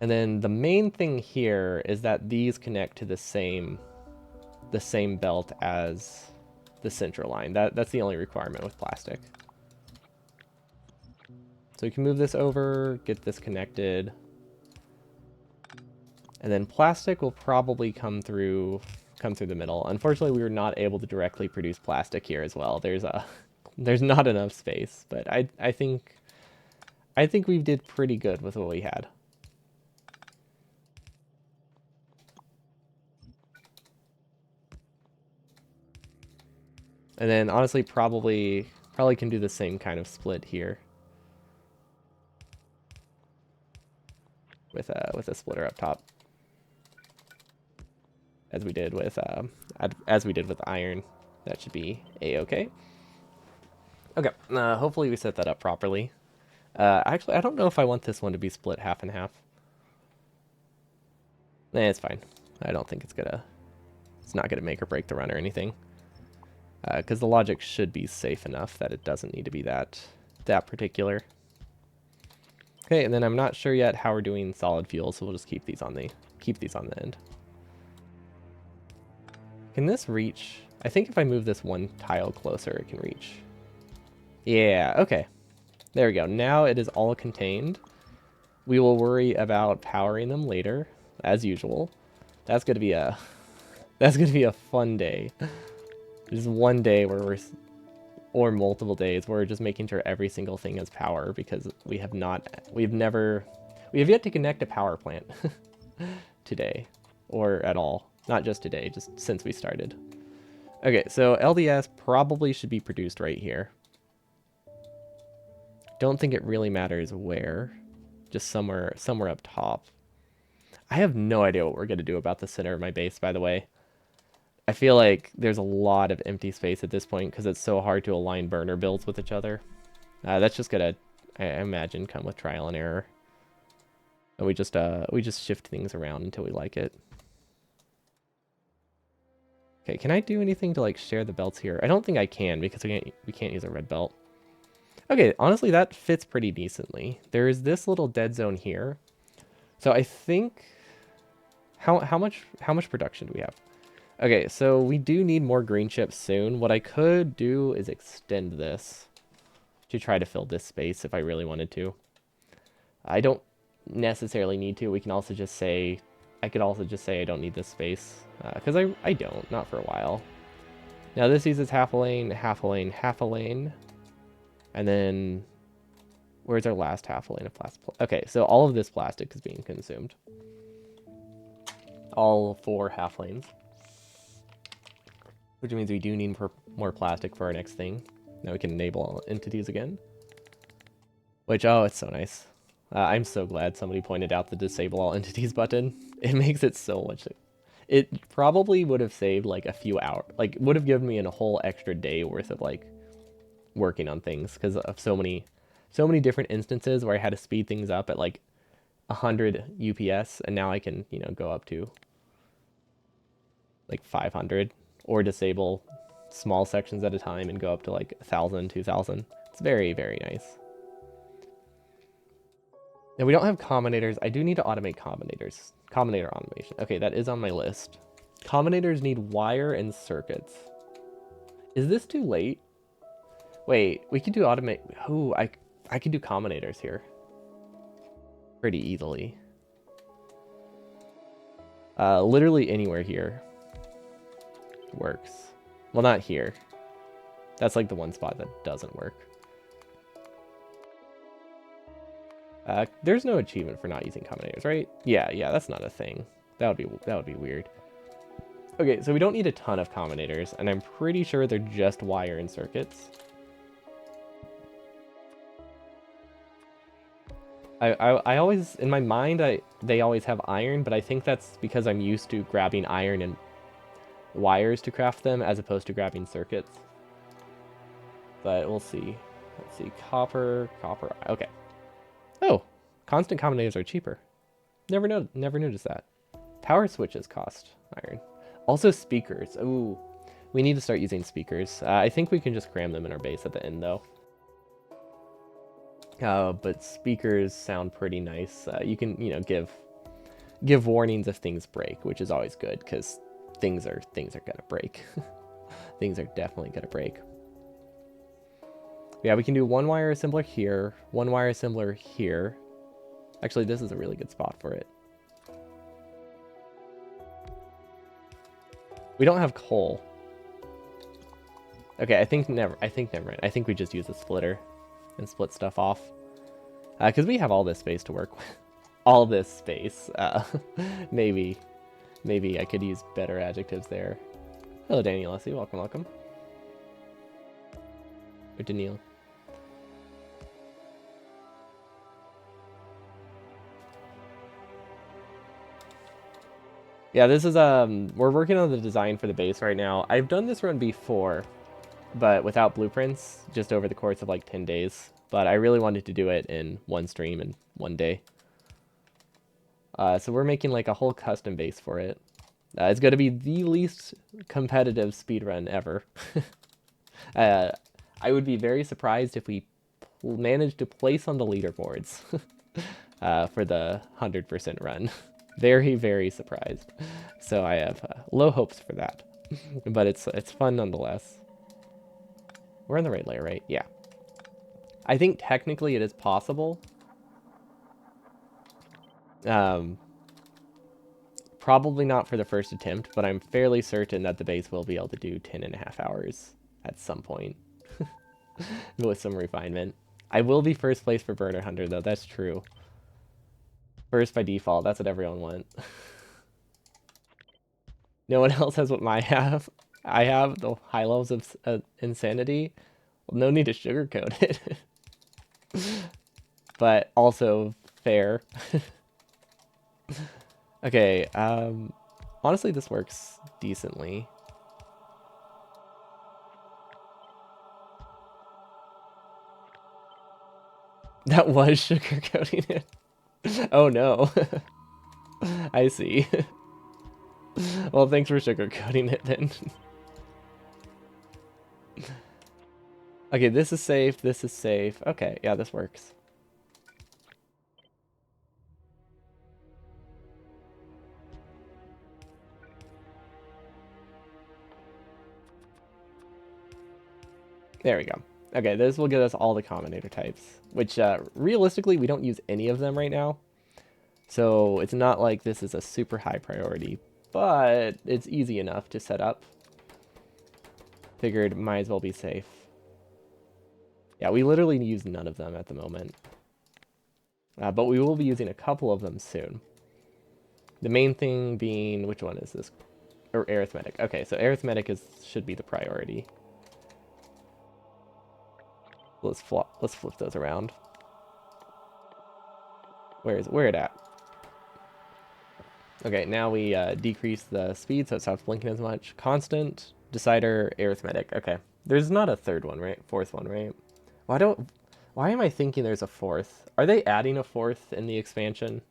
Speaker 1: And then the main thing here is that these connect to the same belt as the central line. That's the only requirement with plastic. So we can move this over, get this connected. And then plastic will probably come through the middle. Unfortunately, we were not able to directly produce plastic here as well. There's not enough space, but I think we did pretty good with what we had. And then honestly, probably can do the same kind of split here with a splitter up top. As we did with iron. That should be a-okay. Okay, hopefully we set that up properly. Actually, I don't know if I want this one to be split half and half. It's fine. I don't think it's not gonna make or break the run or anything. Because the logic should be safe enough that it doesn't need to be that particular. Okay, and then I'm not sure yet how we're doing solid fuel, so we'll just keep these on the end. Can this reach? I think if I move this one tile closer, it can reach. Yeah, okay. There we go. Now it is all contained. We will worry about powering them later, as usual. That's gonna be a fun day. Just one day where or multiple days where we're just making sure every single thing has power because we have yet to connect a power plant. today, or at all. Not just today, just since we started. Okay, so LDS probably should be produced right here. Don't think it really matters where. Just somewhere up top. I have no idea what we're going to do about the center of my base, by the way. I feel like there's a lot of empty space at this point because it's so hard to align burner builds with each other. That's just going to, I imagine, come with trial and error. And we just shift things around until we like it. Okay, can I do anything to like share the belts here? I don't think I can because we can't use a red belt. Okay, honestly, that fits pretty decently. There is this little dead zone here. So I think how much production do we have? Okay, so we do need more green chips soon. What I could do is extend this to try to fill this space if I really wanted to. I don't necessarily need to. We can also just say, I could also just say I don't need this space because I don't, not for a while. Now this uses half a lane, half a lane, half a lane. And then where's our last half a lane of plastic? Okay, so all of this plastic is being consumed. All 4 half lanes. Which means we do need more plastic for our next thing. Now we can enable all entities again. Which, oh, it's so nice. I'm so glad somebody pointed out the disable all entities button. It makes it so much. It probably would have saved like a few hours. Like, would have given me a whole extra day worth of like working on things because of so many different instances where I had to speed things up at like 100 UPS, and now I can, you know, go up to like 500 or disable small sections at a time and go up to like 1,000, 2,000. It's very, very nice. Now we don't have combinators. I do need to automate combinators. Combinator automation. Okay, that is on my list. Combinators need wire and circuits. Is this too late? Wait, we could do automate. Oh, I could do combinators here pretty easily. Literally anywhere here works. Well, not here. That's like the one spot that doesn't work. There's no achievement for not using combinators, right? Yeah, that's not a thing. That would be weird. Okay, so we don't need a ton of combinators, and I'm pretty sure they're just wire and circuits. I always, in my mind, they always have iron, but I think that's because I'm used to grabbing iron and wires to craft them as opposed to grabbing circuits. But we'll see. Let's see, copper, okay. Oh, constant combinators are cheaper. Never noticed that. Power switches cost iron. Also speakers. Ooh, we need to start using speakers. I think we can just cram them in our base at the end though. But speakers sound pretty nice. You can, you know, give warnings if things break, which is always good because things are gonna break. Things are definitely gonna break. Yeah, we can do one wire assembler here, one wire assembler here. Actually, this is a really good spot for it. We don't have coal. Okay, I think never mind. I think we just use a splitter and split stuff off. Because we have all this space to work with. All this space. Maybe I could use better adjectives there. Hello, Daniel Leslie. Welcome. Or Daniel. Yeah, this is, we're working on the design for the base right now. I've done this run before, but without blueprints, just over the course of like 10 days. But I really wanted to do it in one stream in one day. So we're making like a whole custom base for it. It's going to be the least competitive speedrun ever. I would be very surprised if we managed to place on the leaderboards for the 100% run. Very, very surprised. So I have low hopes for that. But it's fun nonetheless. We're on the right layer, right? Yeah. I think technically it is possible. Probably not for the first attempt, but I'm fairly certain that the base will be able to do 10.5 hours at some point. With some refinement. I will be first place for Burner Hunter, though. That's true. First by default, that's what everyone wants. No one else has what I have. I have the high levels of insanity. Well, no need to sugarcoat it. But also fair. Okay, honestly, this works decently. That was sugarcoating it. Oh no. I see. Well, thanks for sugarcoating it then. Okay, this is safe, this is safe. Okay, yeah, this works. There we go. Okay, this will get us all the combinator types, which realistically, we don't use any of them right now. So it's not like this is a super high priority, but it's easy enough to set up. Figured might as well be safe. Yeah, we literally use none of them at the moment. But we will be using a couple of them soon. The main thing being, which one is this? Or arithmetic. Okay, so arithmetic should be the priority. Let's flip those around. Where it at? Okay, now we decrease the speed so it stops blinking as much. Constant, decider, arithmetic. Okay, there's not a third one, right? Fourth one, right? Why am I thinking there's a fourth? Are they adding a fourth in the expansion?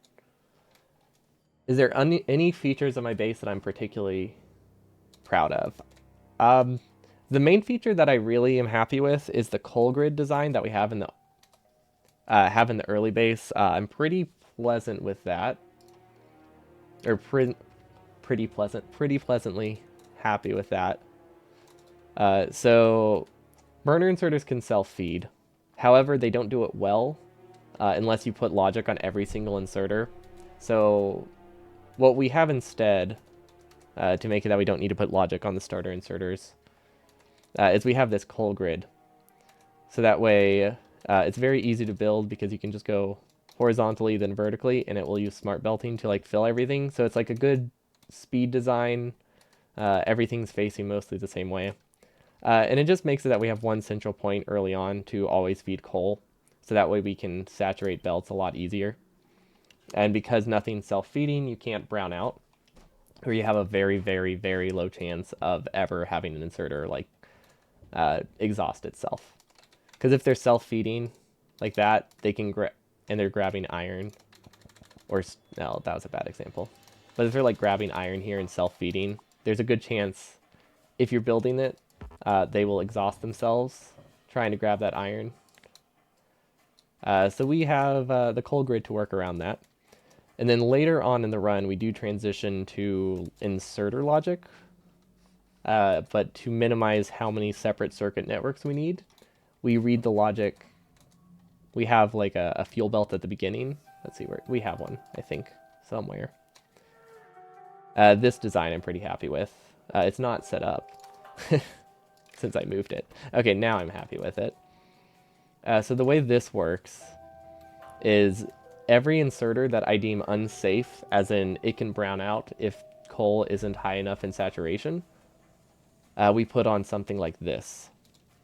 Speaker 1: Is there any features of my base that I'm particularly proud of? The main feature that I really am happy with is the coal grid design that we have in the early base. I'm pretty pleasant with that, or pretty pleasantly happy with that. So burner inserters can self-feed. However, they don't do it well unless you put logic on every single inserter. So what we have instead, to make it that we don't need to put logic on the starter inserters, is we have this coal grid. So that way it's very easy to build because you can just go horizontally then vertically, and it will use smart belting to like fill everything. So it's like a good speed design. Everything's facing mostly the same way. And it just makes it that we have one central point early on to always feed coal. So that way we can saturate belts a lot easier. And because nothing's self-feeding, you can't brown out, or you have a very, very, very low chance of ever having an inserter like exhaust itself. Because if they're self-feeding like that, they can and they're grabbing iron, or no, that was a bad example. But if they're like grabbing iron here and self-feeding, there's a good chance if you're building it, they will exhaust themselves trying to grab that iron. So we have the coal grid to work around that. And then later on in the run, we do transition to inserter logic, but to minimize how many separate circuit networks we need, we read the logic. We have like a fuel belt at the beginning. Let's see where we have one, I think, somewhere. This design I'm pretty happy with. It's not set up since I moved it. Okay, now I'm happy with it. So the way this works is every inserter that I deem unsafe, as in it can brown out if coal isn't high enough in saturation, we put on something like this.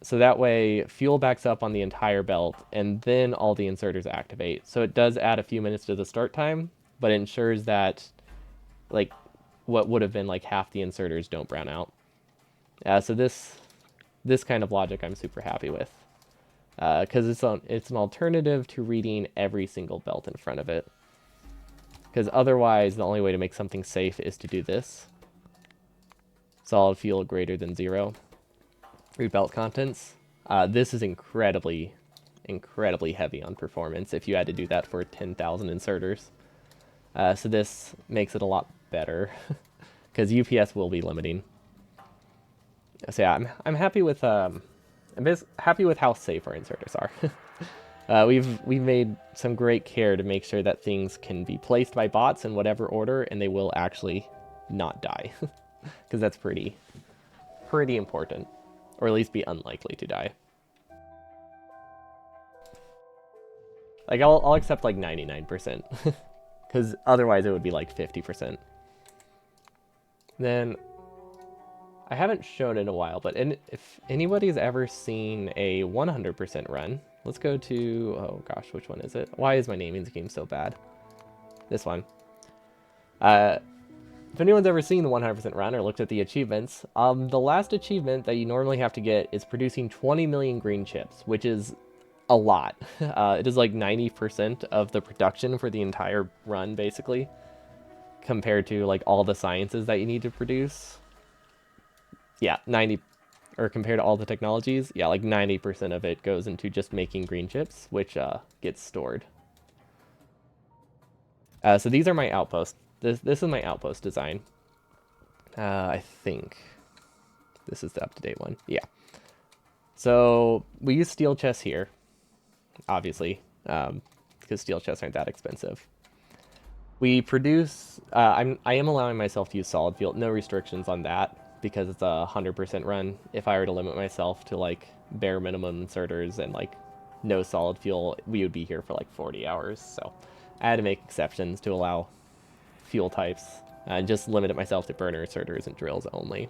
Speaker 1: So that way fuel backs up on the entire belt and then all the inserters activate. So it does add a few minutes to the start time, but it ensures that like what would have been like half the inserters don't brown out. So this kind of logic I'm super happy with. Because it's an alternative to reading every single belt in front of it. Because otherwise, the only way to make something safe is to do this. Solid fuel greater than 0. Read belt contents. This is incredibly heavy on performance if you had to do that for 10,000 inserters. So this makes it a lot better. Because UPS will be limiting. So yeah, I'm happy with... I'm happy with how safe our inserters are. We've made some great care to make sure that things can be placed by bots in whatever order, and they will actually not die, because that's pretty important, or at least be unlikely to die. Like I'll accept like 99%, because otherwise it would be like 50%. Then I haven't shown it in a while, but if anybody's ever seen a 100% run, let's go to, oh gosh, which one is it? Why is my naming scheme so bad? This one. If anyone's ever seen the 100% run or looked at the achievements, the last achievement that you normally have to get is producing 20 million green chips, which is a lot. It is like 90% of the production for the entire run, basically, compared to like all the sciences that you need to produce. Yeah, 90, or compared to all the technologies, yeah, like 90% of it goes into just making green chips, which gets stored. So these are my outposts. This is my outpost design. I think this is the up-to-date one. Yeah. So we use steel chests here, obviously, because steel chests aren't that expensive. We produce. I am allowing myself to use solid fuel. No restrictions on that because it's a 100% run. If I were to limit myself to like bare minimum inserters and like no solid fuel, we would be here for like 40 hours. So I had to make exceptions to allow fuel types. Just limited myself to burner inserters and drills only.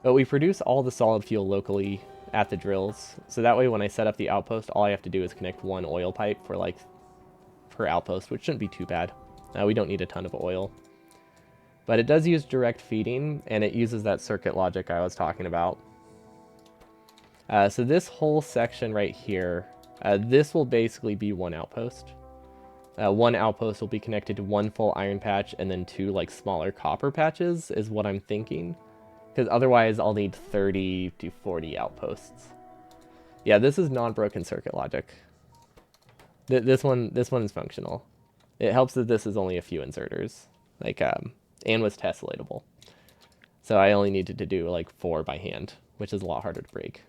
Speaker 1: But we produce all the solid fuel locally at the drills, so that way when I set up the outpost, all I have to do is connect one oil pipe for like per outpost, which shouldn't be too bad. We don't need a ton of oil. But it does use direct feeding, and it uses that circuit logic I was talking about. So this whole section right here, this will basically be one outpost. One outpost will be connected to one full iron patch and then two like smaller copper patches is what I'm thinking. Because otherwise I'll need 30 to 40 outposts. Yeah, this is non-broken circuit logic. This one is functional. It helps that this is only a few inserters, like and was tesselatable. So I only needed to do like 4 by hand, which is a lot harder to break.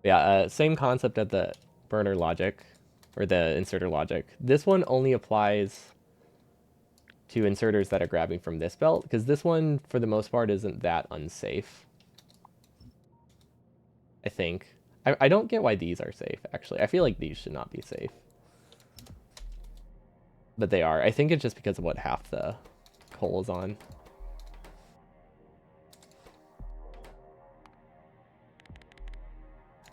Speaker 1: Yeah, same concept as the burner logic or the inserter logic. This one only applies to inserters that are grabbing from this belt, because this one, for the most part, isn't that unsafe. I think. I don't get why these are safe, actually. I feel like these should not be safe. But they are. I think it's just because of what half the coal is on.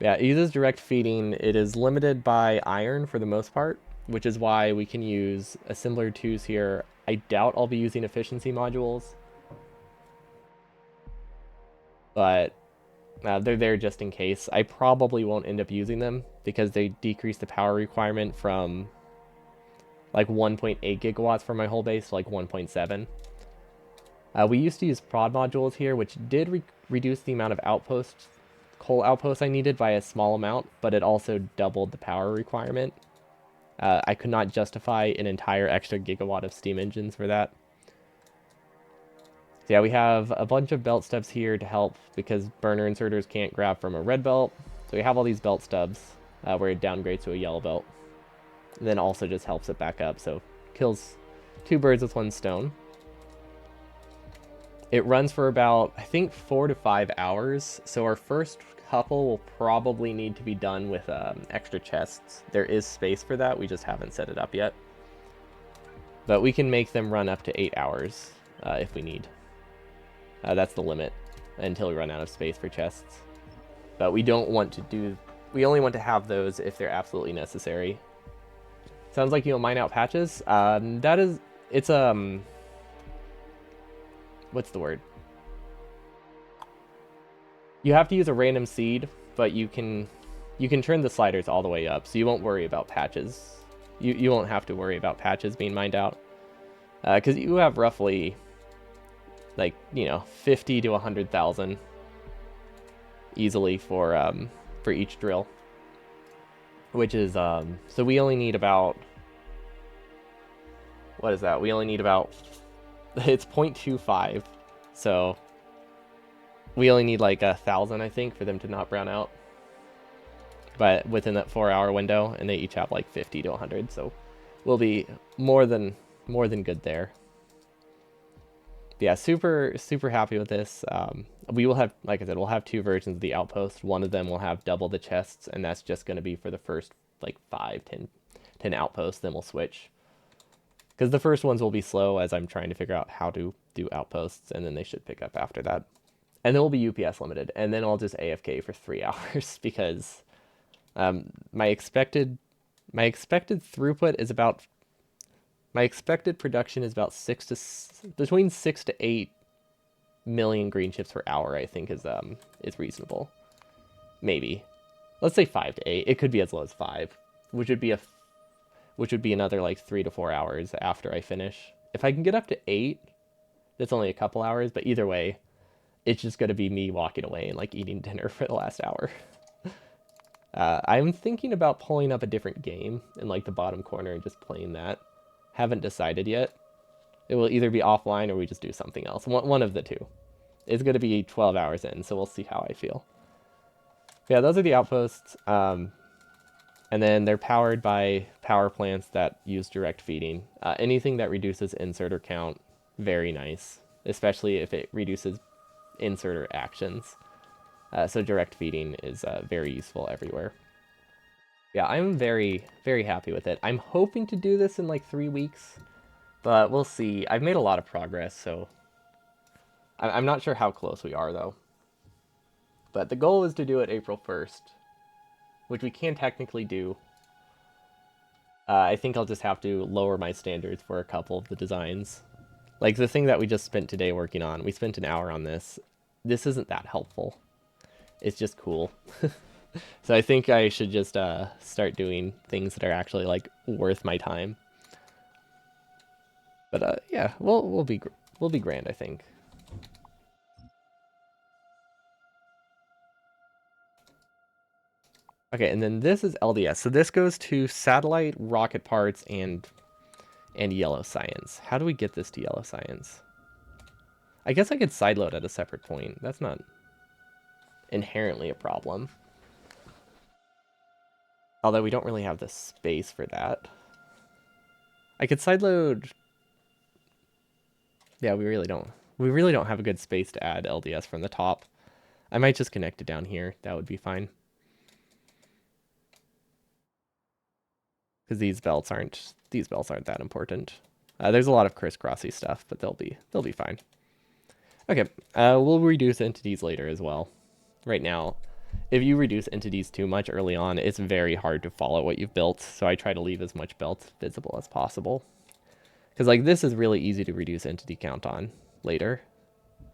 Speaker 1: Yeah, it uses direct feeding. It is limited by iron for the most part, which is why we can use assembler 2s here. I doubt I'll be using efficiency modules, but they're there just in case. I probably won't end up using them because they decrease the power requirement from like 1.8 gigawatts for my whole base to like 1.7. We used to use prod modules here, which did reduce the amount of coal outposts I needed by a small amount, but it also doubled the power requirement. I could not justify an entire extra gigawatt of steam engines for that. So yeah, we have a bunch of belt stubs here to help because burner inserters can't grab from a red belt. So we have all these belt stubs where it downgrades to a yellow belt. And then also just helps it back up, so kills 2 birds with 1 stone. It runs for about, I think, 4 to 5 hours. So our first couple will probably need to be done with extra chests. There is space for that, we just haven't set it up yet. But we can make them run up to 8 hours if we need. That's the limit until we run out of space for chests. But we don't want to do, we only want to have those if they're absolutely necessary. Sounds like you'll mine out patches. It's what's the word? You have to use a random seed, but you can turn the sliders all the way up, so you won't worry about patches. You won't have to worry about patches being mined out, because you have roughly, like, 50 to 100,000 easily for each drill, which is so we only need about, what is that? We only need about, it's 0.25, so we only need like 1,000, I think, for them to not brown out. But within that 4-hour window, and they each have like 50 to 100, so we'll be more than good there. But yeah, super happy with this. We will have, like I said, we'll have 2 versions of the outpost. One of them will have double the chests, and that's just going to be for the first like 5, 10 outposts. Then we'll switch. Because the first ones will be slow as I'm trying to figure out how to do outposts, and then they should pick up after that. And then we'll be UPS limited, and then I'll just AFK for 3 hours because my expected throughput is about my expected production is about between 6 to 8 million green chips per hour. I think is reasonable. Maybe, let's say 5 to 8. It could be as low as 5, which would be another like 3 to 4 hours after I finish. If I can get up to 8, that's only a couple hours, but either way, it's just going to be me walking away and like eating dinner for the last hour. I'm thinking about pulling up a different game in like the bottom corner and just playing that. Haven't decided yet. It will either be offline or we just do something else. One of the two. It's going to be 12 hours in, so we'll see how I feel. Yeah, those are the outposts. And then they're powered by power plants that use direct feeding. Anything that reduces inserter count, very nice. Especially if it reduces inserter actions. So direct feeding is very useful everywhere. Yeah, I'm very, very happy with it. I'm hoping to do this in like 3 weeks, but we'll see. I've made a lot of progress, so I'm not sure how close we are, though. But the goal is to do it April 1st, which we can technically do. I think I'll just have to lower my standards for a couple of the designs. Like the thing that we just spent today working on, we spent an hour on this. This isn't that helpful. It's just cool. So I think I should just start doing things that are actually like worth my time. But yeah, we'll be grand, I think. Okay, and then this is LDS. So this goes to satellite, rocket parts, and yellow science. How do we get this to yellow science? I guess I could sideload at a separate point. That's not inherently a problem. Although we don't really have the space for that. I could sideload. Yeah, we really don't. We really don't have a good space to add LDS from the top. I might just connect it down here. That would be fine. Because these belts aren't that important. There's a lot of crisscrossy stuff, but they'll be fine. Okay, we'll reduce entities later as well. Right now, if you reduce entities too much early on, it's very hard to follow what you've built. So I try to leave as much belt visible as possible. Because like this is really easy to reduce entity count on later.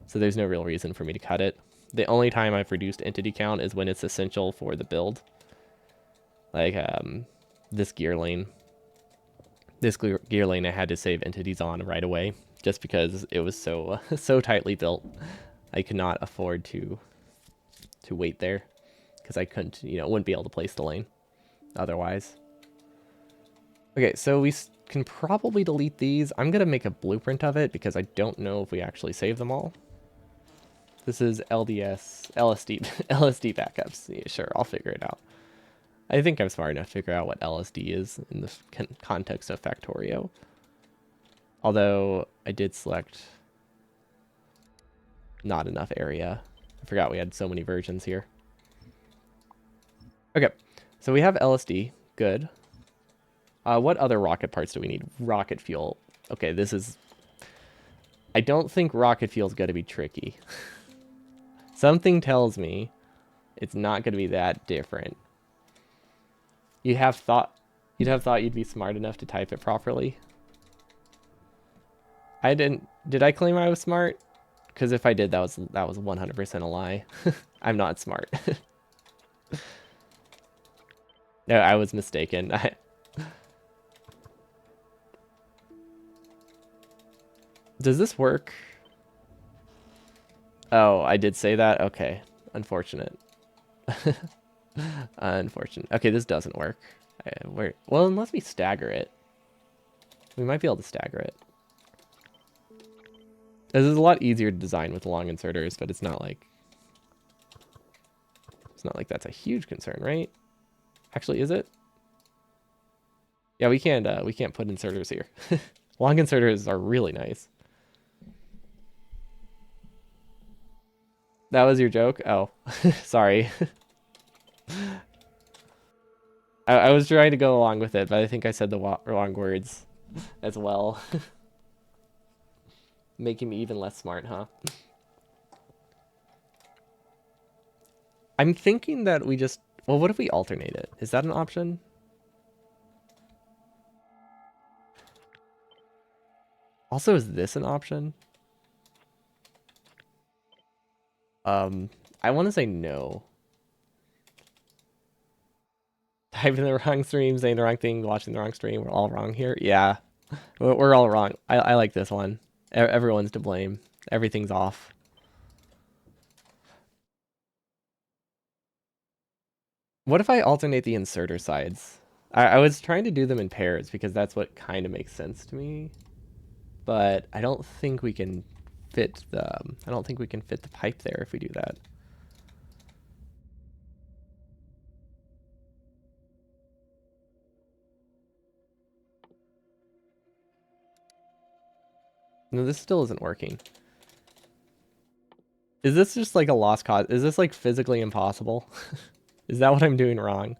Speaker 1: So there's no real reason for me to cut it. The only time I've reduced entity count is when it's essential for the build. Like this gear lane. This gear lane I had to save entities on right away. Just because it was so tightly built. I could not afford to wait there. Because I couldn't, wouldn't be able to place the lane otherwise. Okay, so we can probably delete these. I'm going to make a blueprint of it because I don't know if we actually save them all. This is LSD backups. Yeah, sure, I'll figure it out. I think I'm smart enough to figure out what LSD is in the context of Factorio. Although I did select not enough area. I forgot we had so many versions here. Okay, so we have LSD. Good. What other rocket parts do we need? Rocket fuel. Okay, this is... I don't think rocket fuel is going to be tricky. Something tells me it's not going to be that different. You'd have thought you'd be smart enough to type it properly. I didn't. Did I claim I was smart? Because if I did, that was 100% a lie. I'm not smart. No, I was mistaken. Does this work? Oh, I did say that? Okay. Unfortunate. Unfortunate. Okay, this doesn't work. Well, unless we stagger it. We might be able to stagger it. This is a lot easier to design with long inserters, but it's not like that's a huge concern, right? Actually, is it? Yeah, we can't put inserters here. Long inserters are really nice. That was your joke? Oh, sorry. I was trying to go along with it, but I think I said the wrong words. as well. Making me even less smart, huh? I'm thinking that we just... Well, what if we alternate it? Is that an option? Also, is this an option? I want to say no. Typing the wrong stream, saying the wrong thing, watching the wrong stream. We're all wrong here. Yeah, we're all wrong. I like this one. Everyone's to blame. Everything's off. What if I alternate the inserter sides? I was trying to do them in pairs because that's what kind of makes sense to me. But I don't think we can fit the I don't think we can fit the pipe there if we do that. No, this still isn't working. Is this just like a lost cause? Is this like physically impossible? Is that what I'm doing wrong?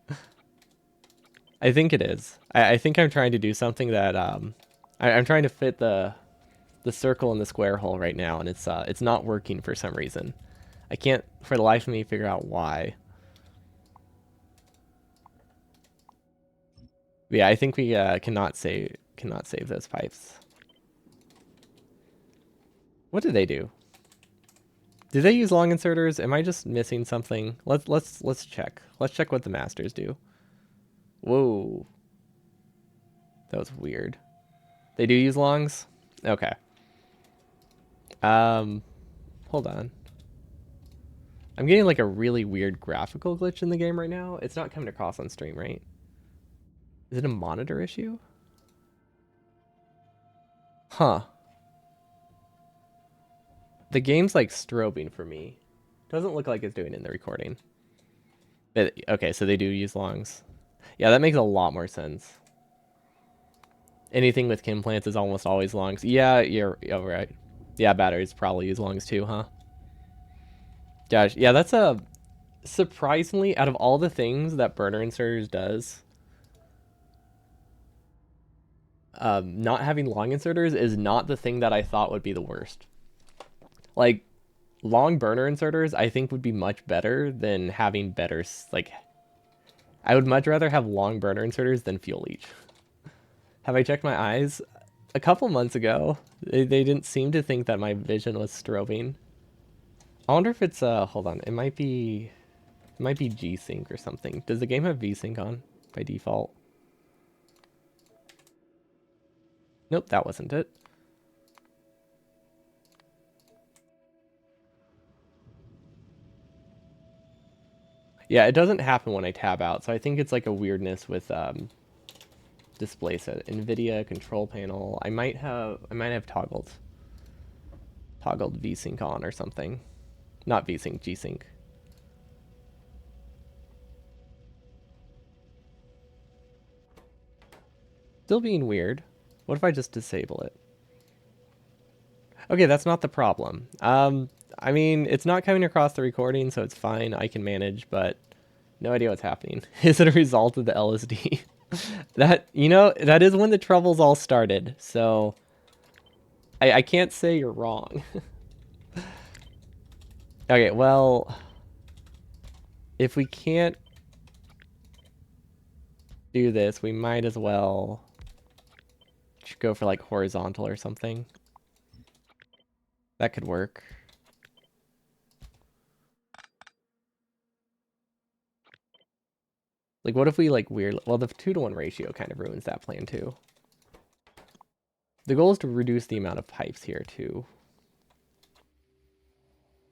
Speaker 1: I think it is. I think I'm trying to do something that I'm trying to fit the circle in the square hole right now, and it's not working for some reason. I can't for the life of me figure out why. But yeah, I think we cannot save those pipes. What did they do? Did they use long inserters? Am I just missing something? Let's check. Let's check what the masters do. Whoa. That was weird. They do use longs? Okay. Hold on. I'm getting like a really weird graphical glitch in the game right now. It's not coming across on stream, right? Is it a monitor issue? Huh. The game's like strobing for me. Doesn't look like it's doing it in the recording. Okay, so they do use longs. Yeah, that makes a lot more sense. Anything with chem plants is almost always longs. Yeah, you're right. Yeah, batteries probably use longs too, huh? Gosh, yeah, that's a surprisingly out of all the things that burner inserters does, not having long inserters is not the thing that I thought would be the worst. Like, long burner inserters, I think would be much better than having better, like, I would much rather have long burner inserters than fuel leach. Have I checked my eyes? A couple months ago, they didn't seem to think that my vision was strobing. I wonder if it's, hold on, it might be G-Sync or something. Does the game have V-Sync on by default? Nope, that wasn't it. Yeah, it doesn't happen when I tab out, so I think it's like a weirdness with display set. NVIDIA control panel. I might have toggled VSync on or something. Not VSync, G-Sync. Still being weird. What if I just disable it? Okay, that's not the problem. I mean, it's not coming across the recording, so it's fine. I can manage, but no idea what's happening. Is it a result of the LSD? That, you know, that is when the troubles all started, so I can't say you're wrong. Okay, well, if we can't do this, we might as well go for like horizontal or something. That could work. Like, what if we like weird? Well, the 2-to-1 ratio kind of ruins that plan too. The goal is to reduce the amount of pipes here too.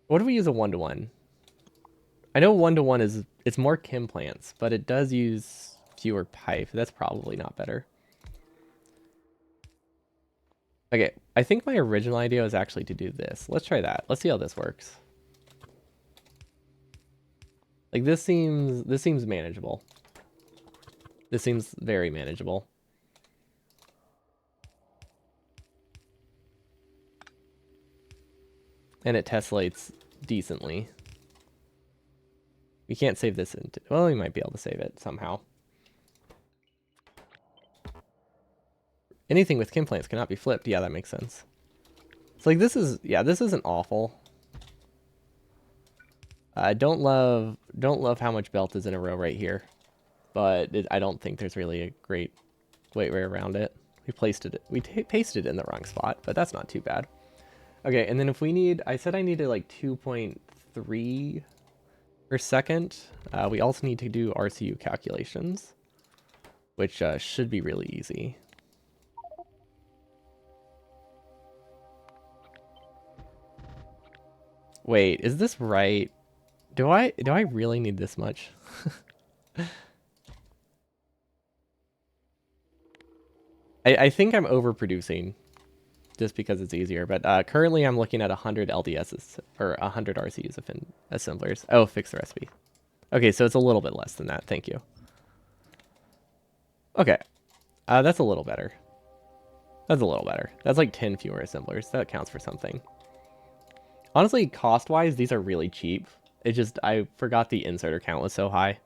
Speaker 1: What if we use a 1-to-1? I know 1-to-1 is, it's more chem plants, but it does use fewer pipe. That's probably not better. Okay, I think my original idea was actually to do this. Let's try that. Let's see how this works. Like, this seems manageable. This seems very manageable. And it tessellates decently. We can't save this into... Well, we might be able to save it somehow. Anything with chem plants cannot be flipped. Yeah, that makes sense. It's like this isn't awful. I don't love how much belt is in a row right here, but I don't think there's really a great way around it. We pasted it in the wrong spot, but that's not too bad. Okay, and then if we need, I said I needed like 2.3 per second. We also need to do RCU calculations, which should be really easy. Wait, is this right? Do I really need this much? I think I'm overproducing just because it's easier, but currently I'm looking at 100 LDSs or 100 RCUs of assemblers. Oh, fix the recipe. Okay, so it's a little bit less than that. Thank you. Okay, that's a little better. That's a little better. That's like 10 fewer assemblers. That counts for something. Honestly, cost-wise, these are really cheap. It just, I forgot the inserter count was so high.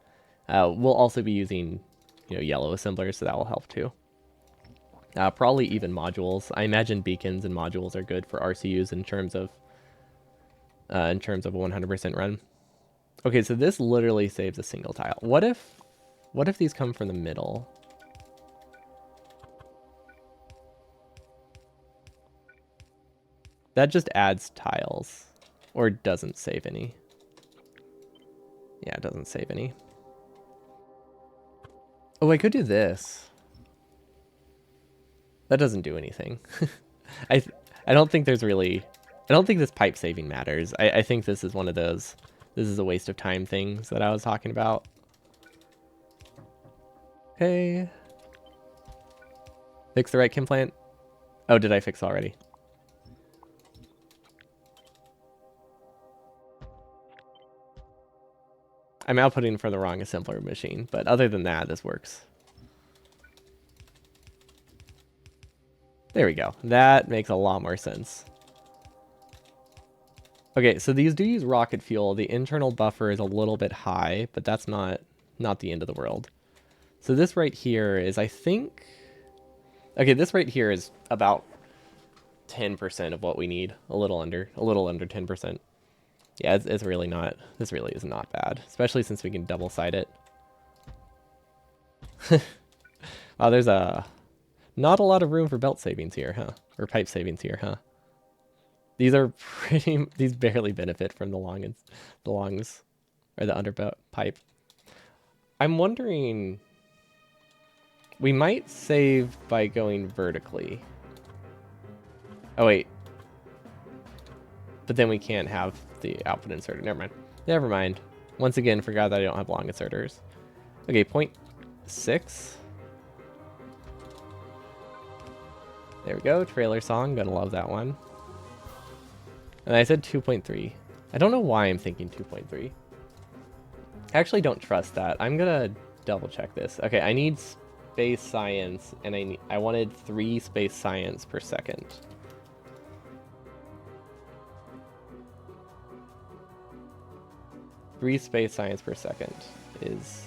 Speaker 1: We'll also be using, yellow assemblers, so that will help too. Probably even modules. I imagine beacons and modules are good for RCUs in terms of a 100% run. Okay, so this literally saves a single tile. What if these come from the middle? That just adds tiles, or doesn't save any. Yeah, it doesn't save any. Oh, I could do this. That doesn't do anything. I don't think there's really... I don't think this pipe saving matters. I think this is one of those... This is a waste of time things that I was talking about. Okay. Fix the right chem plant. Oh, did I fix already? I'm outputting for the wrong assembler machine, but other than that, this works. There we go. That makes a lot more sense. Okay, so these do use rocket fuel. The internal buffer is a little bit high, but that's not the end of the world. So this right here is, I think... Okay, this right here is about 10% of what we need. A little under 10%. Yeah, it's really not... This really is not bad, especially since we can double-side it. Wow, there's not a lot of room for belt savings here, huh? Or pipe savings here, huh? These are these barely benefit from the longs, or the under pipe. I'm wondering, we might save by going vertically. Oh wait. But then we can't have the output inserter. Never mind. Once again, forgot that I don't have long inserters. Okay, 0.6. There we go, trailer song, gotta love that one. And I said 2.3. I don't know why I'm thinking 2.3. I actually don't trust that. I'm gonna double check this. Okay, I need space science, and I wanted 3 space science per second. Three space science per second is...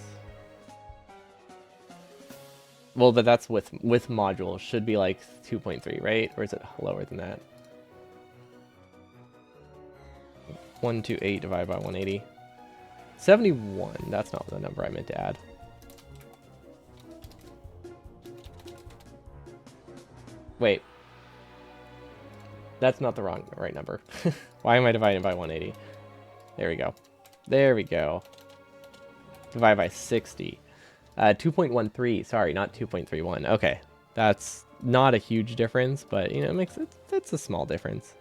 Speaker 1: Well, but that's with modules. Should be like 2.3, right? Or is it lower than that? 128 divided by 180. 71. That's not the number I meant to add. Wait. That's not the right number. Why am I dividing by 180? There we go. There we go. Divide by 60. 2.13. Sorry, not 2.31. Okay. That's not a huge difference, but, it makes it... It's a small difference.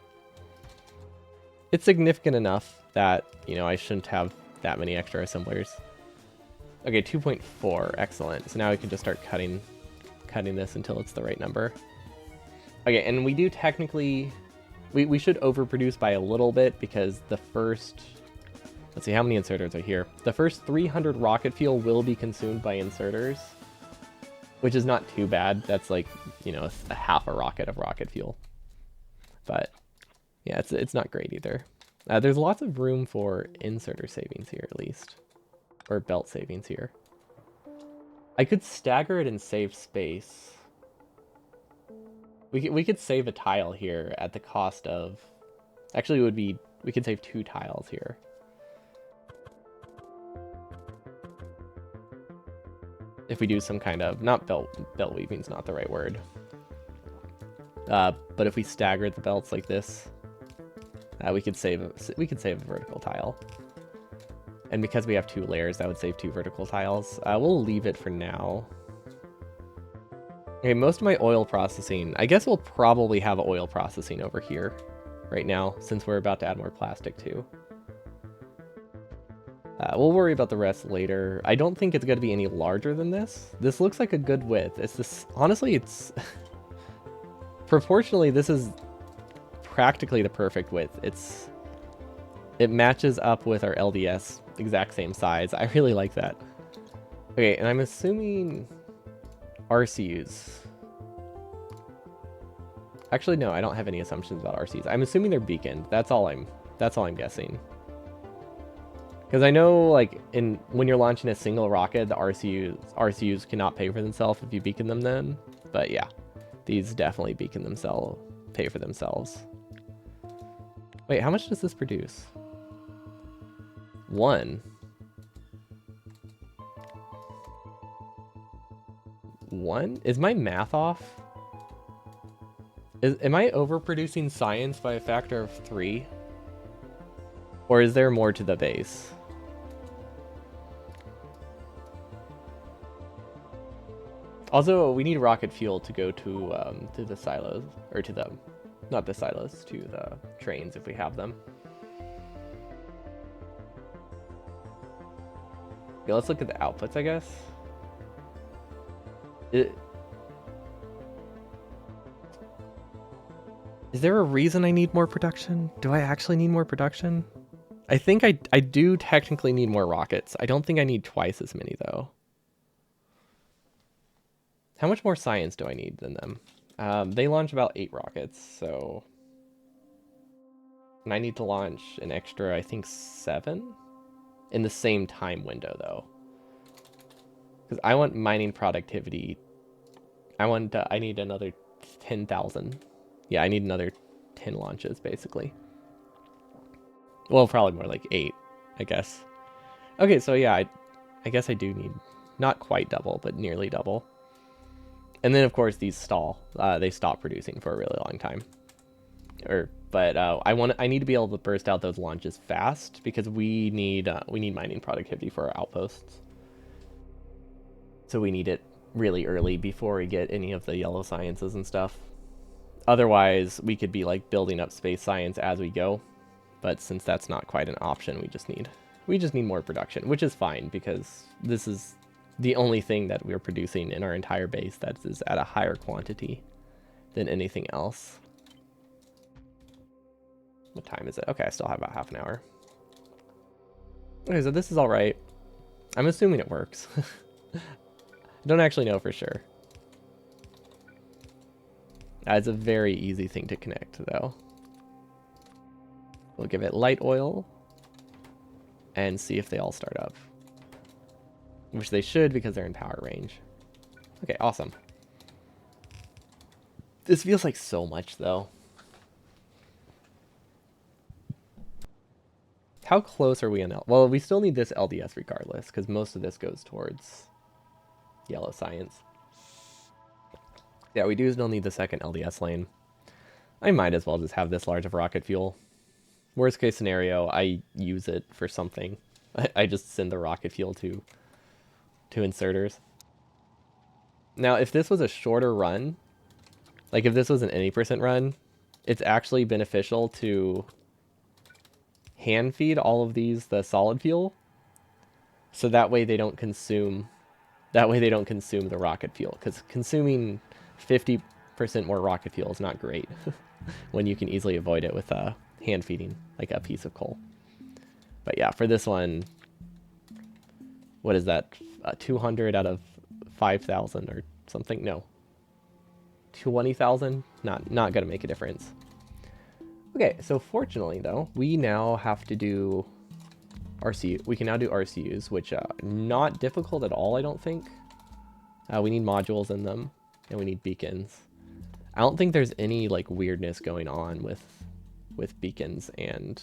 Speaker 1: It's significant enough that, I shouldn't have that many extra assemblers. Okay, 2.4. Excellent. So now we can just start cutting this until it's the right number. Okay, and we do technically... We should overproduce by a little bit because the first... Let's see, how many inserters are here? The first 300 rocket fuel will be consumed by inserters, which is not too bad. That's like, a half a rocket of rocket fuel. But, yeah, it's not great either. There's lots of room for inserter savings here, at least. Or belt savings here. I could stagger it and save space. We could save a tile here at the cost of... Actually, it would be... We could save 2 tiles here. If we do some kind of... Not belt weaving's not the right word. But if we stagger the belts like this, we could save a vertical tile. And because we have 2 layers, that would save 2 vertical tiles. We'll leave it for now. Okay, most of my oil processing... I guess we'll probably have oil processing over here right now, since we're about to add more plastic too. We'll worry about the rest later. I don't think it's going to be any larger than this. This looks like a good width. It's this... Honestly, it's... Proportionally, this is practically the perfect width. It matches up with our LDS, exact same size. I really like that. Okay, and I'm assuming RCUs. Actually, no, I don't have any assumptions about RCs. I'm assuming they're beaconed. That's all I'm guessing. Because I know, like, when you're launching a single rocket, the RCUs cannot pay for themselves if you beacon them then. But yeah, these definitely beacon themselves, pay for themselves. Wait, how much does this produce? 1. 1? Is my math off? Am I overproducing science by a factor of 3? Or is there more to the base? Also, we need rocket fuel to go to the silos, or to the, not the silos, to the trains if we have them. Okay, let's look at the outputs, I guess. Is there a reason I need more production? Do I actually need more production? I think I do technically need more rockets. I don't think I need twice as many, though. How much more science do I need than them? They launch about 8 rockets, so... And I need to launch an extra, I think, 7? In the same time window, though. Because I want mining productivity. I need another 10,000. Yeah, I need another 10 launches, basically. Well, probably more like 8, I guess. Okay, so yeah, I guess I do need not quite double, but nearly double. And then, of course, these stall. They stop producing for a really long time. But I need to be able to burst out those launches fast because we need mining productivity for our outposts. So we need it really early before we get any of the yellow sciences and stuff. Otherwise, we could be like building up space science as we go. But since that's not quite an option, we just need more production, which is fine because this is the only thing that we're producing in our entire base that is at a higher quantity than anything else. What time is it? Okay, I still have about half an hour. Okay, so this is all right. I'm assuming it works. I don't actually know for sure. It's a very easy thing to connect, though. We'll give it light oil and see if they all start up. Which they should because they're in power range. Okay, awesome. This feels like so much, though. How close are we on well, we still need this LDS regardless, because most of this goes towards yellow science. Yeah, we do still need the second LDS lane. I might as well just have this large of rocket fuel. Worst case scenario, I use it for something. I just send the rocket fuel to inserters. Now, if this was a shorter run, like if this was an any % run, it's actually beneficial to hand feed all of these the solid fuel, so that way they don't consume the rocket fuel, because consuming 50% more rocket fuel is not great when you can easily avoid it with hand feeding like a piece of coal. But yeah, for this one, what is that, 200 out of 5,000 or something? No, 20,000, not gonna make a difference. Okay, so fortunately, though, we now have to do RCU. We can now do RCUs, which not difficult at all, I don't think. We need modules in them, and we need beacons. I don't think there's any like weirdness going on with beacons and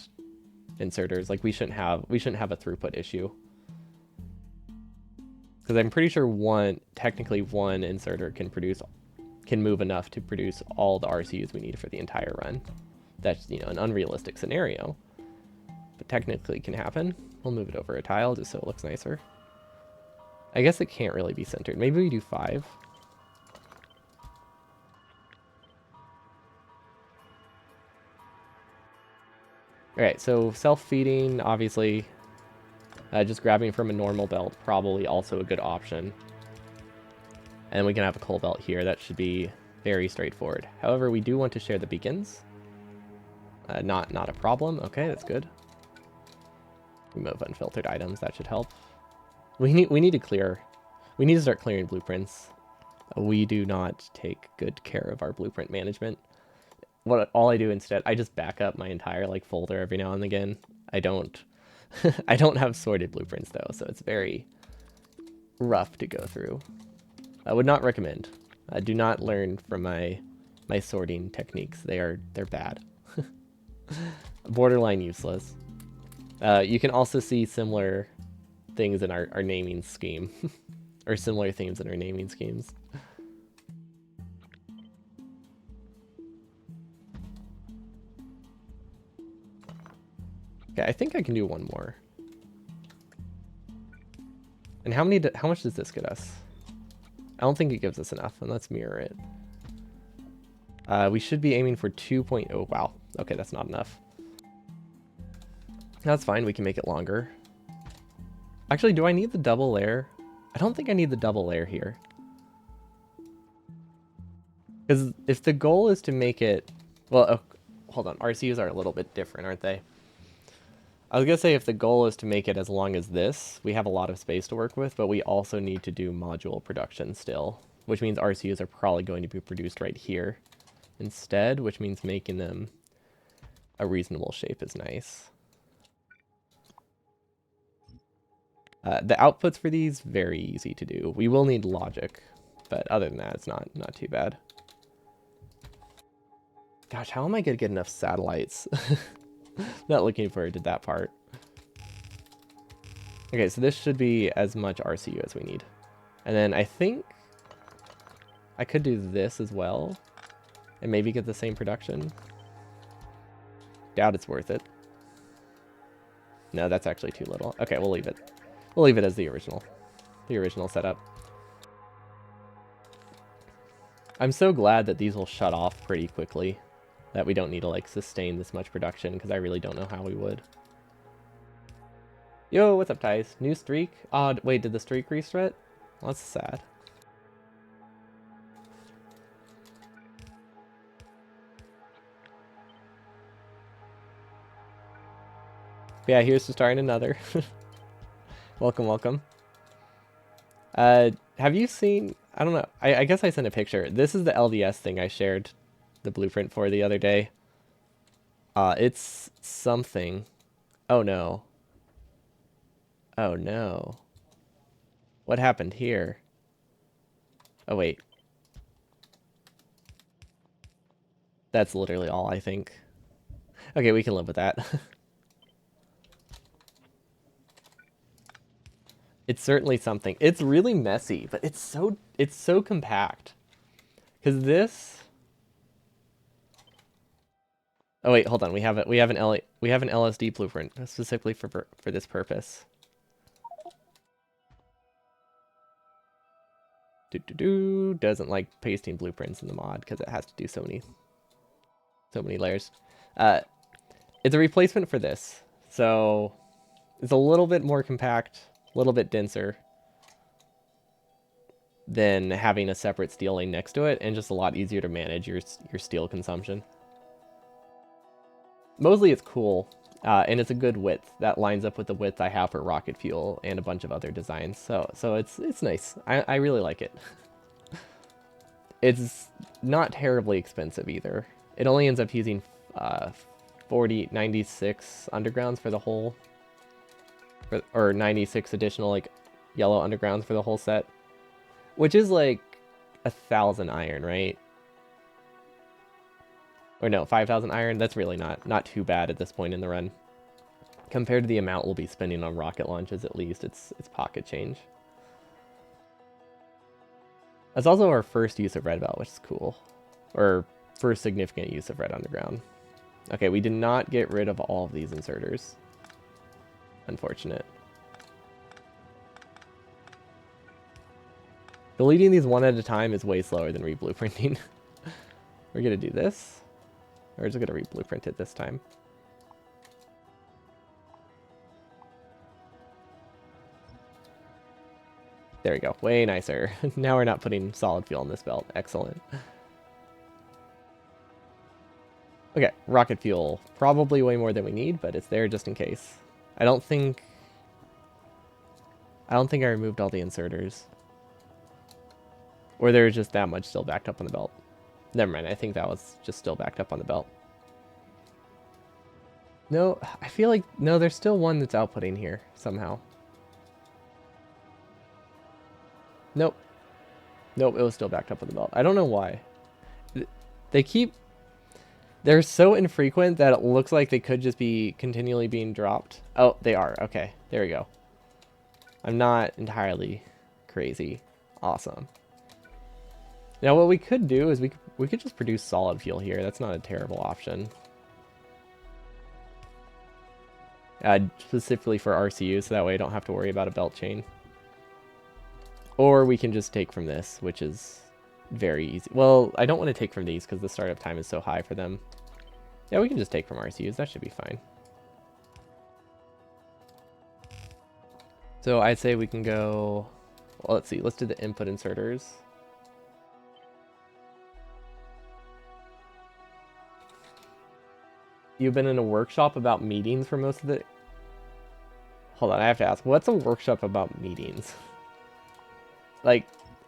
Speaker 1: inserters. Like we shouldn't have a throughput issue. Because I'm pretty sure technically one inserter can move enough to produce all the RCUs we need for the entire run. That's, you know, an unrealistic scenario, but technically can happen. We'll move it over a tile just so it looks nicer. I guess it can't really be centered. Maybe we do 5. Alright, so self-feeding, obviously. Just grabbing from a normal belt, probably also a good option. And we can have a coal belt here. That should be very straightforward. However, we do want to share the beacons. Not a problem. Okay, that's good. Remove unfiltered items. That should help. We need to start clearing blueprints. We do not take good care of our blueprint management. All I do instead, I just back up my entire like folder every now and again. I don't I don't have sorted blueprints though, so it's very rough to go through. I would not recommend. Do not learn from my sorting techniques. They're bad. Borderline useless. You can also see similar things in our naming scheme. Or similar themes in our naming schemes. Okay, I think I can do one more. And how much does this get us? I don't think it gives us enough, and let's mirror it. We should be aiming for 2.0. Wow. Okay, that's not enough. That's fine, we can make it longer. Actually, do I need the double layer? I don't think I need the double layer here. Because if the goal is to make it... Well, oh, hold on. RCUs are a little bit different, aren't they? I was going to say if the goal is to make it as long as this, we have a lot of space to work with, but we also need to do module production still, which means RCUs are probably going to be produced right here instead, which means making them a reasonable shape is nice. The outputs for these, very easy to do. We will need logic, but other than that, it's not too bad. Gosh, how am I going to get enough satellites? Not looking forward to that part. Okay, so this should be as much RCU as we need. And then I think I could do this as well and maybe get the same production. Doubt it's worth it. No, that's actually too little. Okay, we'll leave it. We'll leave it as the original setup. I'm so glad that these will shut off pretty quickly, that we don't need to like sustain this much production, because I really don't know how we would. Yo, what's up, Tice? New streak? Oh, wait, did the streak reset? Well, that's sad. Yeah, here's to starting another. Welcome, welcome. Have you seen... I don't know. I guess I sent a picture. This is the LDS thing I shared the blueprint for the other day. It's something. Oh, no. Oh, no. What happened here? Oh, wait. That's literally all, I think. Okay, we can live with that. It's certainly something. It's really messy, but it's so compact. Cause this. Oh wait, hold on. We have an LSD blueprint specifically for this purpose. Doesn't like pasting blueprints in the mod because it has to do so many layers. It's a replacement for this, so it's a little bit more compact. A little bit denser than having a separate steel lane next to it, and just a lot easier to manage your steel consumption. Mostly it's cool, and it's a good width. That lines up with the width I have for rocket fuel and a bunch of other designs. So it's nice. I really like it. It's not terribly expensive either. It only ends up using 96 undergrounds for the whole... or 96 additional like yellow undergrounds for the whole set, which is like 1,000 iron, right? Or no, 5,000 iron. That's really not too bad at this point in the run. Compared to the amount we'll be spending on rocket launches, at least, it's pocket change. That's also our first use of red belt, which is cool. Or first significant use of red underground. Okay, we did not get rid of all of these inserters. Unfortunate. Deleting these one at a time is way slower than re-blueprinting. We're gonna do this. We're just gonna re-blueprint it this time. There we go. Way nicer. Now we're not putting solid fuel in this belt. Excellent. Okay, rocket fuel. Probably way more than we need, but it's there just in case. I don't think I removed all the inserters. Or there's just that much still backed up on the belt. Never mind, I think that was just still backed up on the belt. No, I feel like... No, there's still one that's outputting here, somehow. Nope. Nope, it was still backed up on the belt. I don't know why. They keep... They're so infrequent that it looks like they could just be continually being dropped. Oh, they are. Okay, there we go. I'm not entirely crazy. Awesome. Now what we could do is we could just produce solid fuel here. That's not a terrible option. Specifically for RCU, so that way I don't have to worry about a belt chain. Or we can just take from this, which is very easy. Well, I don't want to take from these because the startup time is so high for them. Yeah, we can just take from RCUs. That should be fine. So I'd say we can go... Well, let's see. Let's do the input inserters. You've been in a workshop about meetings for most of the... Hold on, I have to ask. What's a workshop about meetings? Like,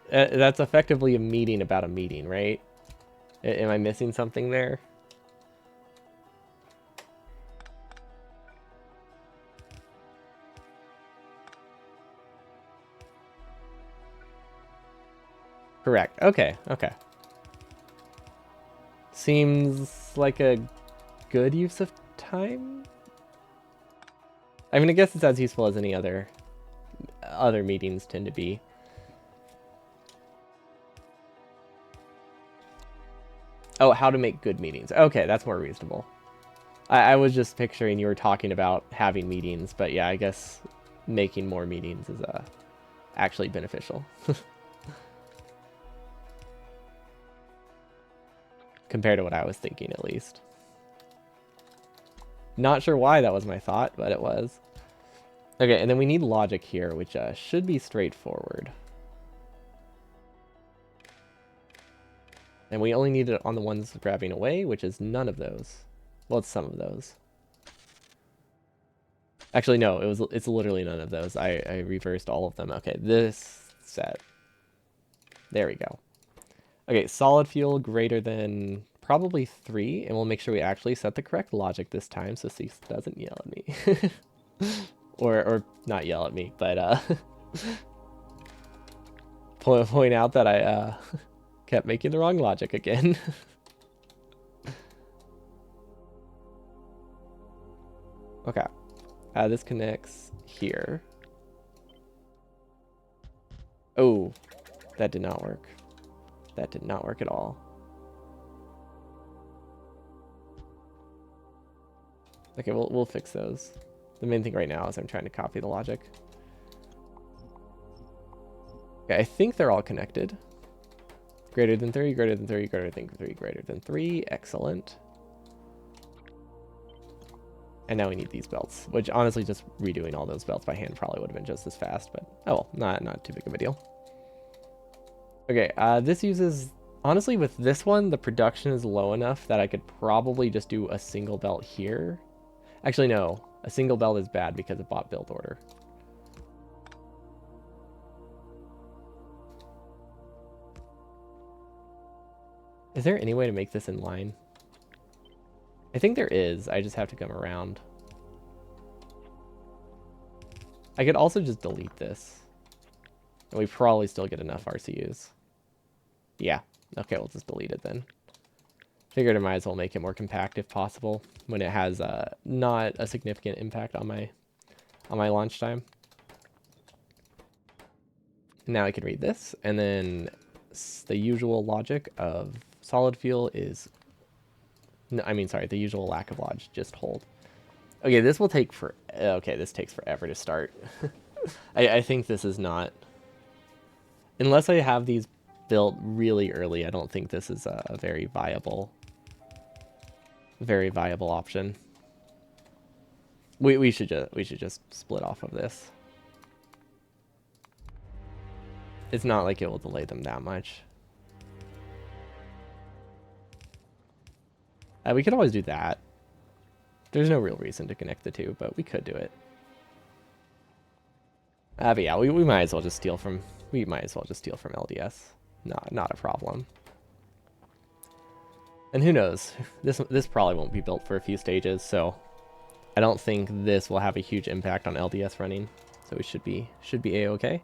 Speaker 1: that's effectively a meeting about a meeting, right? Am I missing something there? Correct. Okay, okay. Seems like a good use of time? I mean, I guess it's as useful as any other meetings tend to be. Oh, how to make good meetings. Okay, that's more reasonable. I was just picturing you were talking about having meetings, but yeah, I guess making more meetings is actually beneficial. Compared to what I was thinking, at least. Not sure why that was my thought, but it was. Okay, and then we need logic here, which should be straightforward. And we only need it on the ones grabbing away, which is none of those. Well, it's some of those. Actually, no, it's literally none of those. I reversed all of them. Okay, this set. There we go. Okay, solid fuel greater than probably 3, and we'll make sure we actually set the correct logic this time so Cease doesn't yell at me. or not yell at me, but point out that I kept making the wrong logic again. Okay, this connects here. Oh, that did not work. That did not work at all. Okay, we'll fix those. The main thing right now is I'm trying to copy the logic. Okay, I think they're all connected. Greater than 3, greater than 3, greater than 3, greater than 3. Excellent. And now we need these belts, which honestly just redoing all those belts by hand probably would have been just as fast, but oh well, not too big of a deal. Okay, this uses... Honestly, with this one, the production is low enough that I could probably just do a single belt here. Actually, no. A single belt is bad because of bot build order. Is there any way to make this in line? I think there is. I just have to come around. I could also just delete this. And we probably still get enough RCUs. Yeah. Okay, we'll just delete it then. Figured I might as well make it more compact if possible when it has not a significant impact on my launch time. Now I can read this, and then the usual logic of solid fuel is, no, I mean, sorry, the usual lack of lodge, just hold. Okay, this will take for, okay, this takes forever to start. I think this is not, unless I have these built really early, I don't think this is a very viable option. We should just split off of this. It's not like it will delay them that much. We could always do that. There's no real reason to connect the two, but we could do it. But yeah, we might as well just steal from LDS. Not a problem. And who knows? This probably won't be built for a few stages, so I don't think this will have a huge impact on LDS running. So we should be a-okay.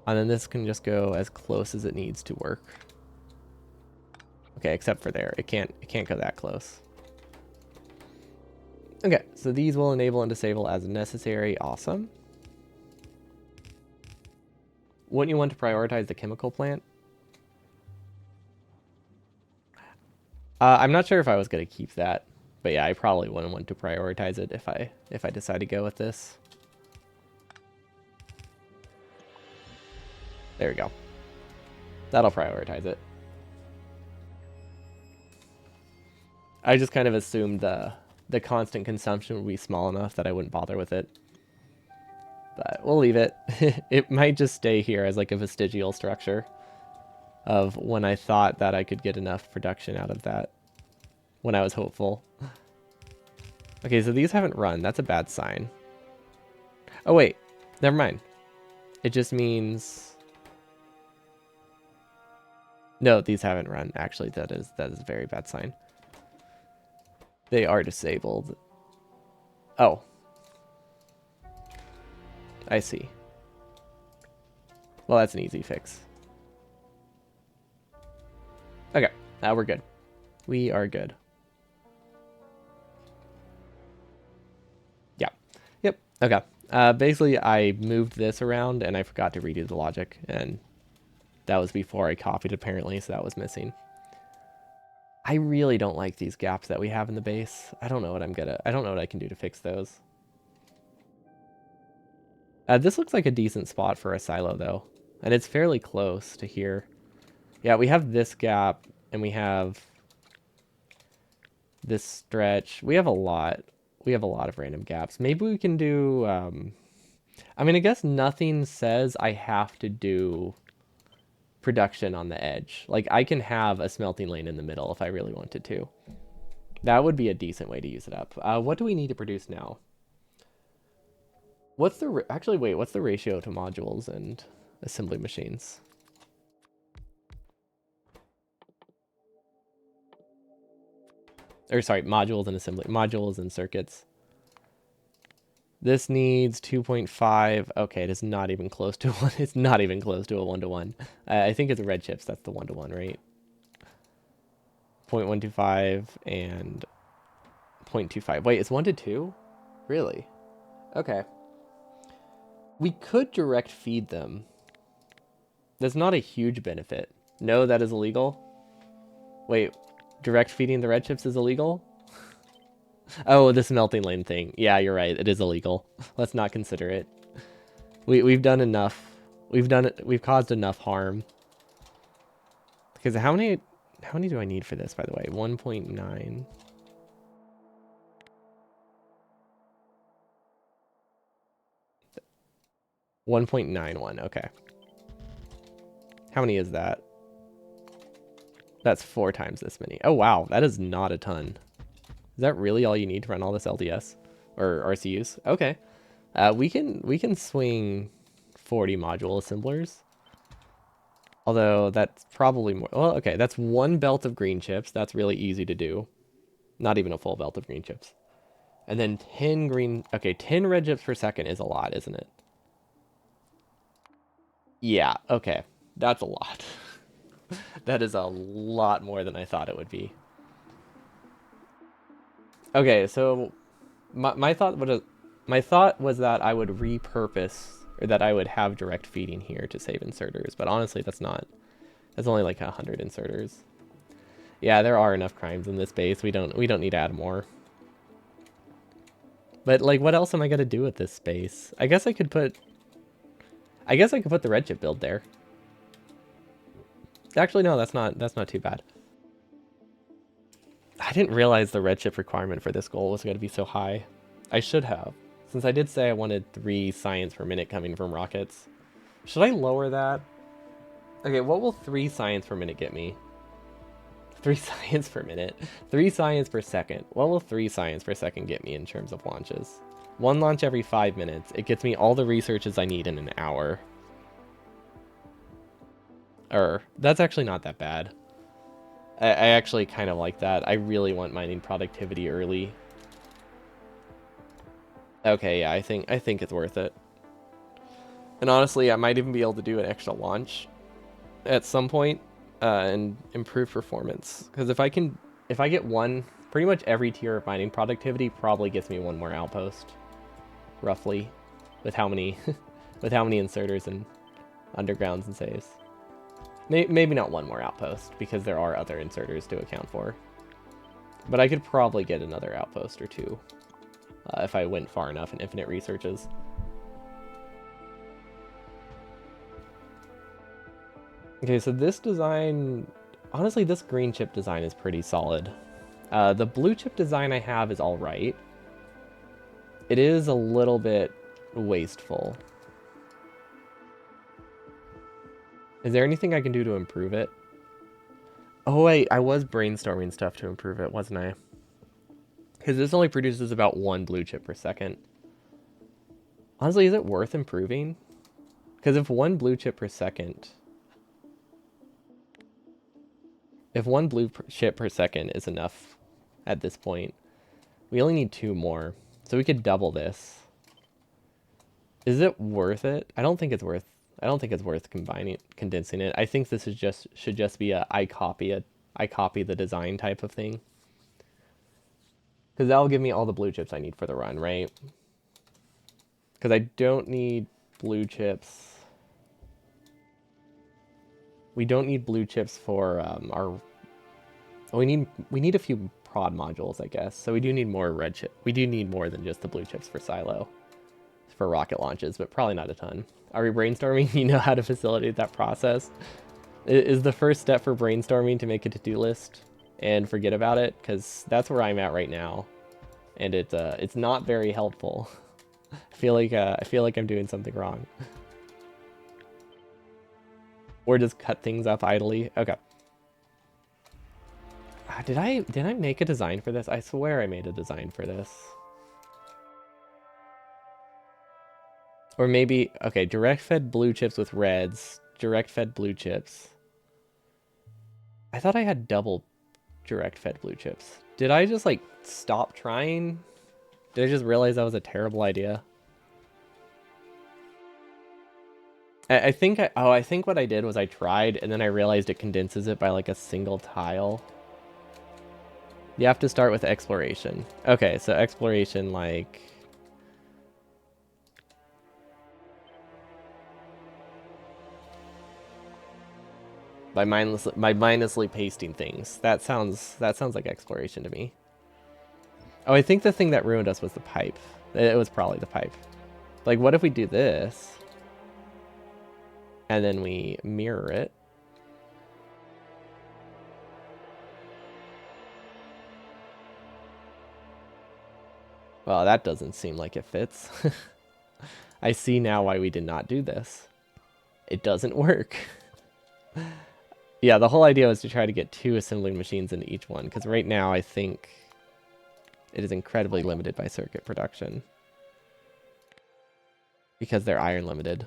Speaker 1: And then this can just go as close as it needs to work. Okay, except for there. It can't go that close. Okay, so these will enable and disable as necessary. Awesome. Wouldn't you want to prioritize the chemical plant? I'm not sure if I was going to keep that, but yeah, I probably wouldn't want to prioritize it if I decide to go with this. There we go. That'll prioritize it. I just kind of assumed the constant consumption would be small enough that I wouldn't bother with it. But we'll leave it. It might just stay here as like a vestigial structure of when I thought that I could get enough production out of that. When I was hopeful. Okay, so these haven't run. That's a bad sign. Oh wait, never mind. It just means... No, these haven't run. Actually, that is a very bad sign. They are disabled. Oh. I see. Well, that's an easy fix. Okay, now we're good. We are good. Yeah. Yep. Okay. Basically, I moved this around and I forgot to redo the logic, and that was before I copied apparently, so that was missing. I really don't like these gaps that we have in the base. I don't know what I can do to fix those. This looks like a decent spot for a silo though, and it's fairly close to here. Yeah, we have this gap and we have this stretch. We have a lot of random gaps. Maybe we can do, I mean, I guess nothing says I have to do production on the edge. Like, I can have a smelting lane in the middle if I really wanted to. That would be a decent way to use it up. What do we need to produce now? What's the, actually, wait, what's the ratio to modules and assembly machines? Or sorry, modules and circuits. This needs 2.5. Okay, it is not even close to one. It's not even close to a 1-to-1. I think it's red chips. That's the 1-to-1, right? 0.125 and 0.25. Wait, it's 1-to-2? Really? Okay. We could direct feed them. That's not a huge benefit. No, that is illegal. Wait, direct feeding the red chips is illegal? Oh, the smelting lane thing. Yeah, you're right. It is illegal. Let's not consider it. We've done enough. We've caused enough harm. Because how many do I need for this, by the way? 1.9. $1.91. Okay. How many is that? That's 4 times this many. Oh wow, that is not a ton. Is that really all you need to run all this LDS or RCUs? Okay. We can swing 40 module assemblers. Although that's probably more. Well, okay, that's 1 belt of green chips. That's really easy to do. Not even a full belt of green chips. And then 10 green. Okay, 10 red chips per second is a lot, isn't it? Yeah. Okay, that's a lot. That is a lot more than I thought it would be. Okay, so my thought was that I would repurpose or that I would have direct feeding here to save inserters, but honestly, that's only like 100 inserters. Yeah, there are enough crimes in this base. We don't need to add more. But like, what else am I gonna do with this space? I guess I could put the red chip build there. Actually, no, that's not too bad. I didn't realize the red chip requirement for this goal was going to be so high. I should have, since I did say I wanted 3 science per minute coming from rockets. Should I lower that? Okay, what will 3 science per minute get me? 3 science per minute. 3 science per second. What will 3 science per second get me in terms of launches? 1 launch every 5 minutes. It gets me all the researches I need in an hour. That's actually not that bad. I actually kind of like that. I really want mining productivity early. Okay, yeah, I think it's worth it. And honestly, I might even be able to do an extra launch at some point and improve performance. Because if I get one, pretty much every tier of mining productivity probably gets me 1 more outpost, roughly, with how many with how many inserters and undergrounds and saves. Maybe not 1 more outpost because there are other inserters to account for. But I could probably get another outpost or 2 if I went far enough in infinite researches. Okay, so this design, honestly, this green chip design is pretty solid. The blue chip design I have is all right. It is a little bit wasteful. Is there anything I can do to improve it? Oh wait, I was brainstorming stuff to improve it, wasn't I? Because this only produces about 1 blue chip per second. Honestly, is it worth improving? Because if 1 blue chip per second... If 1 blue chip per second is enough at this point, we only need 2 more. So we could double this. Is it worth it? I don't think it's worth condensing it. I think this should just be I copy the design type of thing. Because that'll give me all the blue chips I need for the run, right? Because I don't need blue chips. We don't need blue chips for our... We need a few prod modules, I guess. So we do need more red chip. We do need more than just the blue chips for silo. For rocket launches, but probably not a ton. Are we brainstorming? You know how to facilitate that process? Is the first step for brainstorming to make a to-do list and forget about it? Because that's where I'm at right now, and it's not very helpful. I feel like I'm doing something wrong, or just cut things up idly. Okay. Did I make a design for this? I swear I made a design for this. Or maybe, okay, direct fed blue chips with reds, direct fed blue chips. I thought I had double direct fed blue chips. Did I just like stop trying? Did I just realize that was a terrible idea? I think what I did was I tried and then I realized it condenses it by like a single tile. You have to start with exploration. Okay, so exploration like... by mindlessly pasting things. That sounds like exploration to me. Oh, I think the thing that ruined us was the pipe. It was probably the pipe. Like, what if we do this? And then we mirror it. Well, that doesn't seem like it fits. I see now why we did not do this. It doesn't work. Yeah, the whole idea was to try to get 2 assembling machines into each one, because right now I think it is incredibly limited by circuit production. Because they're iron limited.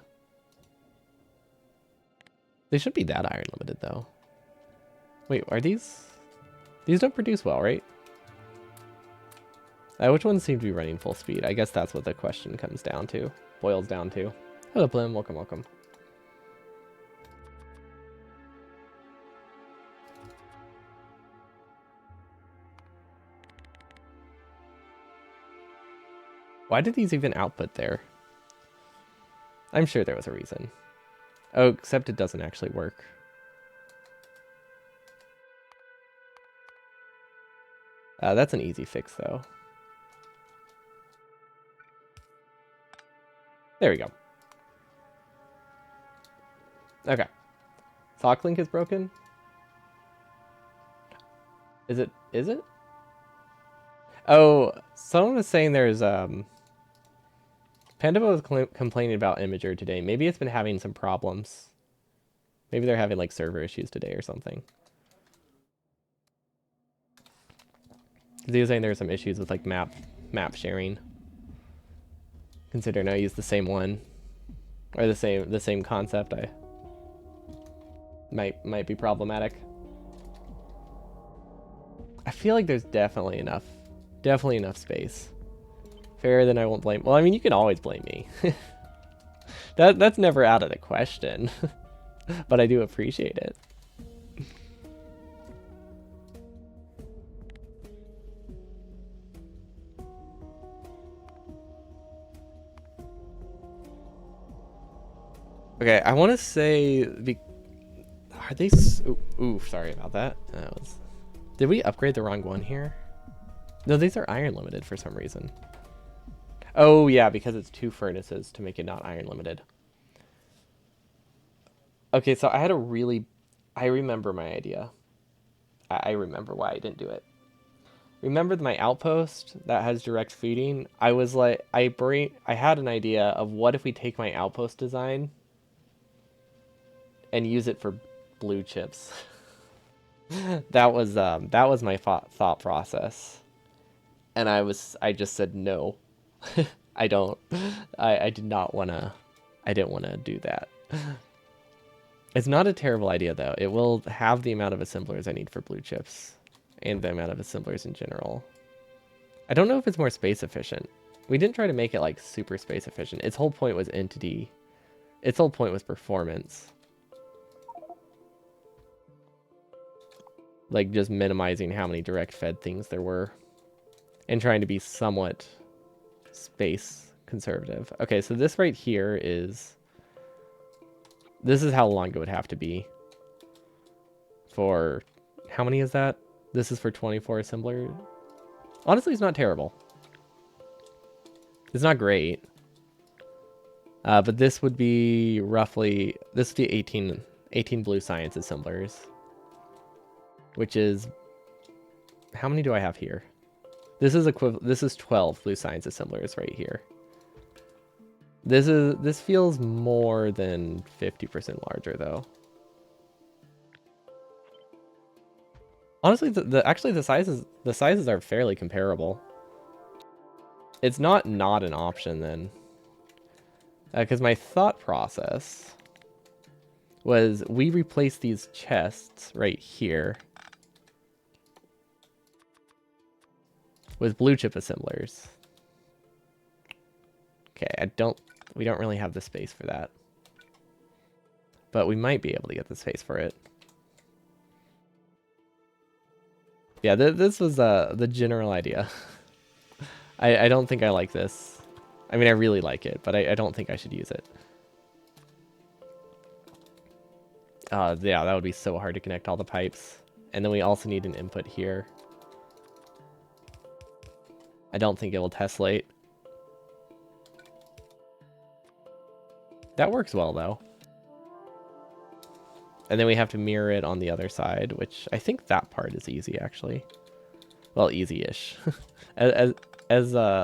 Speaker 1: They should be that iron limited, though. Wait, are these... These don't produce well, right? Which ones seem to be running full speed? I guess that's what the question comes down to. Boils down to. Hello, Blim. Welcome, welcome. Why did these even output there? I'm sure there was a reason. Oh, except it doesn't actually work. That's an easy fix, though. There we go. Okay. Sock link is broken? Is it? Is it? Oh, someone was saying there's, Pandava was complaining about Imager today. Maybe it's been having some problems. Maybe they're having, like, server issues today or something. Because he was saying there were some issues with, like, map sharing. Considering I use the same one. Or the same concept, I might be problematic. I feel like there's definitely enough space. Fairer than I won't blame. Well, I mean, you can always blame me. That's never out of the question. But I do appreciate it. Okay, I want to say, are they? Ooh, sorry about that. Did we upgrade the wrong one here? No, these are iron limited for some reason. Oh yeah, because it's 2 furnaces to make it not iron limited. Okay, so I remember my idea. I remember why I didn't do it. Remember my outpost that has direct feeding? I was like, I had an idea of what if we take my outpost design and use it for blue chips. that was my thought process, and I just said no. I didn't want to do that. It's not a terrible idea though. It will have the amount of assemblers I need for blue chips and the amount of assemblers in general. I don't know if it's more space efficient. We didn't try to make it like super space efficient. Its whole point was entity. Its whole point was performance. Like just minimizing how many direct fed things there were and trying to be somewhat space conservative. Okay, so this right here this is how long it would have to be for, how many is that? This is for 24 assembler. Honestly, it's not terrible. It's not great. But this would be roughly, this would be 18 blue science assemblers. Which is, how many do I have here? This is 12 blue science assemblers right here. This feels more than 50% larger though. Honestly, the sizes are fairly comparable. It's not an option then. Because my thought process was we replace these chests right here with blue chip assemblers. Okay, we don't really have the space for that. But we might be able to get the space for it. Yeah, this was the general idea. I don't think I like this. I mean, I really like it, but I don't think I should use it. Yeah, that would be so hard to connect all the pipes. And then we also need an input here. I don't think it will tessellate. That works well, though. And then we have to mirror it on the other side, which I think that part is easy, actually. Well, easy-ish. as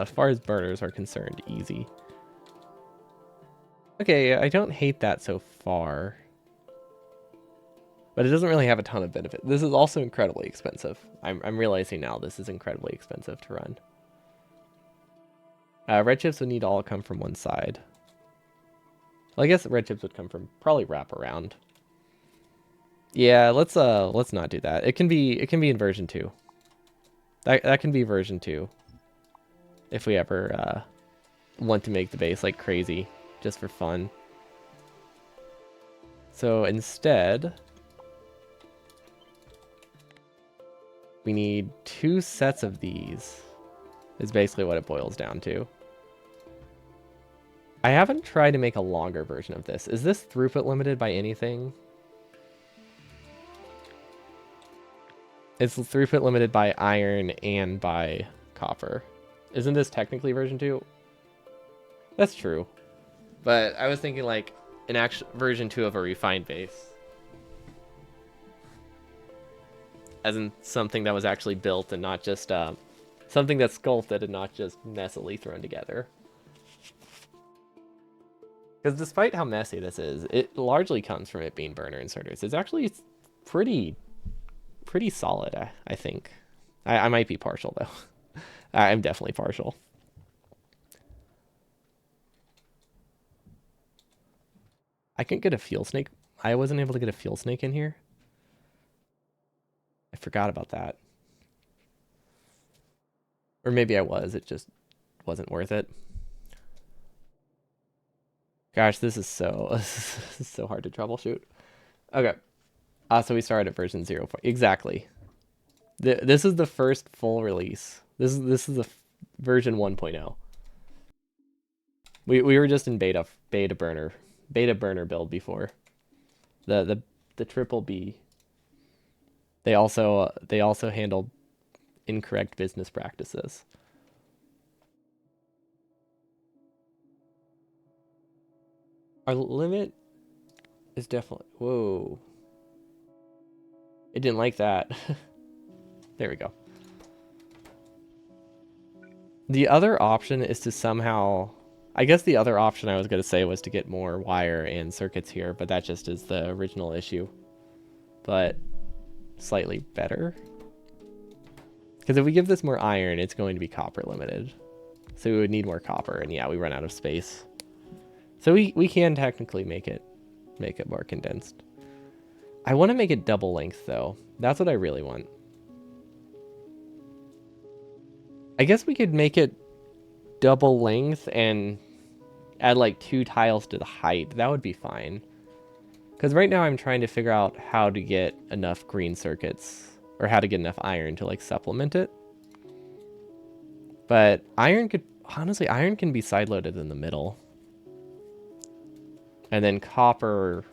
Speaker 1: far as burners are concerned, easy. Okay, I don't hate that so far. But it doesn't really have a ton of benefit. This is also incredibly expensive. I'm realizing now this is incredibly expensive to run. Red chips would need to all come from one side. Well, I guess red chips would come from probably wrap around. Yeah, let's not do that. It can be in version 2. That can be version 2. If we ever want to make the base like crazy just for fun. So instead, we need 2 sets of these. Is basically what it boils down to. I haven't tried to make a longer version of this. Is this throughput limited by anything? It's throughput limited by iron and by copper. Isn't this technically version 2? That's true. But I was thinking like an actual version 2 of a refined base. As in something that was actually built and not just something that's sculpted and not just messily thrown together. Because despite how messy this is, it largely comes from it being burner inserters. It's actually pretty solid, I think. I might be partial, though. I'm definitely partial. I couldn't get a fuel snake. I wasn't able to get a fuel snake in here. I forgot about that. Or maybe I was. It just wasn't worth it. Gosh, this is so hard to troubleshoot. Okay. So we started at version 0. Exactly. This is the first full release. This is the version 1.0. We were just in beta burner build before. The triple B. They also handled incorrect business practices. Our limit is definitely... Whoa. It didn't like that. There we go. The other option is to somehow... I guess the other option I was going to say was to get more wire and circuits here, but that just is the original issue. But slightly better. Because if we give this more iron, it's going to be copper limited. So we would need more copper, and yeah, we run out of space. So we can technically make it more condensed. I want to make it double length, though. That's what I really want. I guess we could make it double length and add like 2 tiles to the height. That would be fine. Because right now I'm trying to figure out how to get enough green circuits, or how to get enough iron to like supplement it. But iron could, honestly, iron can be sideloaded in the middle. And then copper...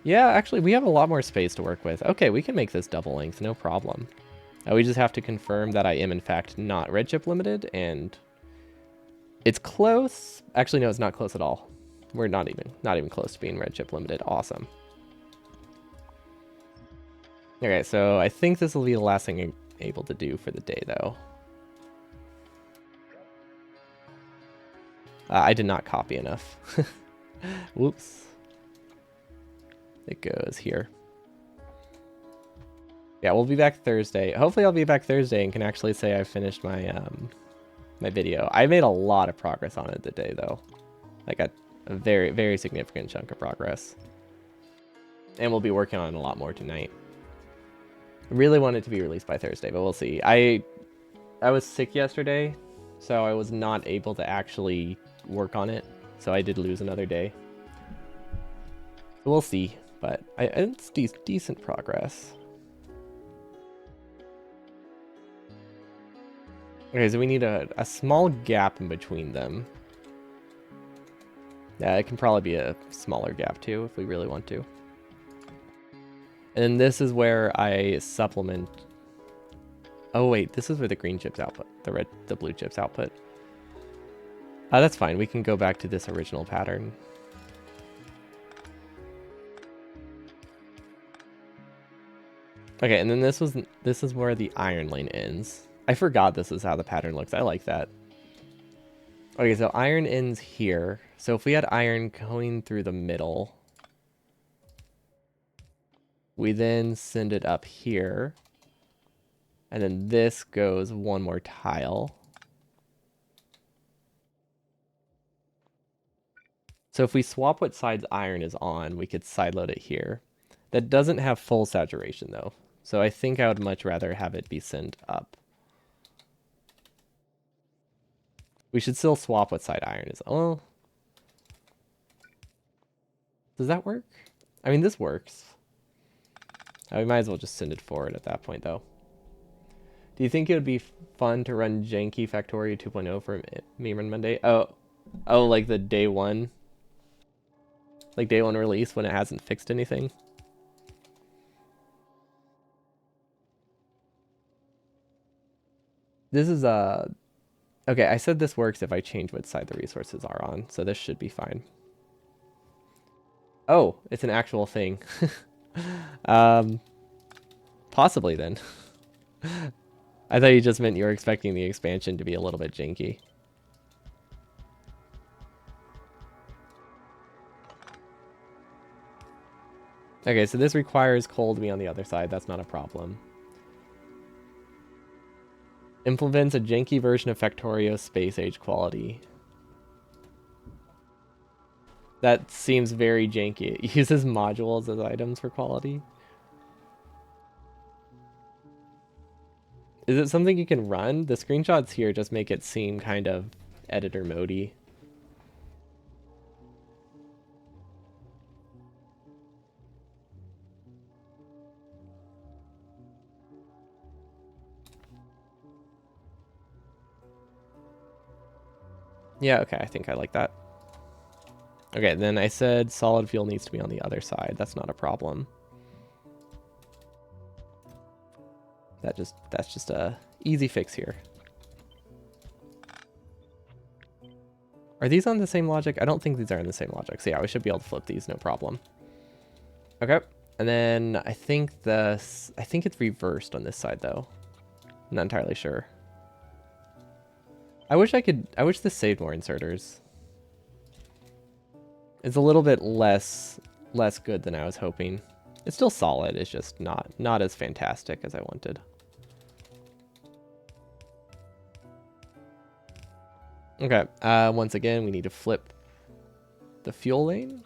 Speaker 1: Yeah, actually, we have a lot more space to work with. Okay, we can make this double length, no problem. We just have to confirm that I am, in fact, not red chip limited, and it's close. Actually, no, it's not close at all. We're not even close to being red chip limited. Awesome. Okay, so I think this will be the last thing I'm able to do for the day, though. I did not copy enough. Whoops. It goes here. Yeah, we'll be back Thursday. Hopefully I'll be back Thursday and can actually say I finished my my video. I made a lot of progress on it today, though. I got a very, very significant chunk of progress. And we'll be working on a lot more tonight. I really want it to be released by Thursday, but we'll see. I was sick yesterday, so I was not able to actually work on it. So I did lose another day. We'll see, but it's decent progress. Okay, so we need a small gap in between them. Yeah, it can probably be a smaller gap too if we really want to. And then this is where I supplement. Oh wait, this is where the green chips output, the blue chips output. That's fine. We can go back to this original pattern. Okay, and then this is where the iron lane ends. I forgot this is how the pattern looks. I like that. Okay, so iron ends here. So if we had iron going through the middle, we then send it up here. And then this goes one more tile. So if we swap what side's iron is on, we could sideload it here. That doesn't have full saturation though. So I think I would much rather have it be sent up. We should still swap what side iron is. Oh. Does that work? I mean, this works. We might as well just send it forward at that point, though. Do you think it would be fun to run Janky Factorio 2.0 for me run Monday? Oh, Oh, like the day one? Like day one release when it hasn't fixed anything? This is okay, I said this works if I change which side the resources are on, so this should be fine. Oh, it's an actual thing. um, possibly then. I thought you just meant you were expecting the expansion to be a little bit janky. Okay, so this requires coal to be on the other side. That's not a problem. Implements a janky version of Factorio's space age quality. That seems very janky. It uses modules as items for quality. Is it something you can run? The screenshots here just make it seem kind of editor modey. Yeah, okay, I think I like that. Okay, then I said solid fuel needs to be on the other side. That's not a problem. That's just a easy fix here. Are these on the same logic? I don't think these are in the same logic. So yeah, we should be able to flip these, no problem. Okay. And then I think it's reversed on this side though. I'm not entirely sure. I wish this saved more inserters. It's a little bit less good than I was hoping. It's still solid, it's just not as fantastic as I wanted. Okay, once again, we need to flip the fuel lane,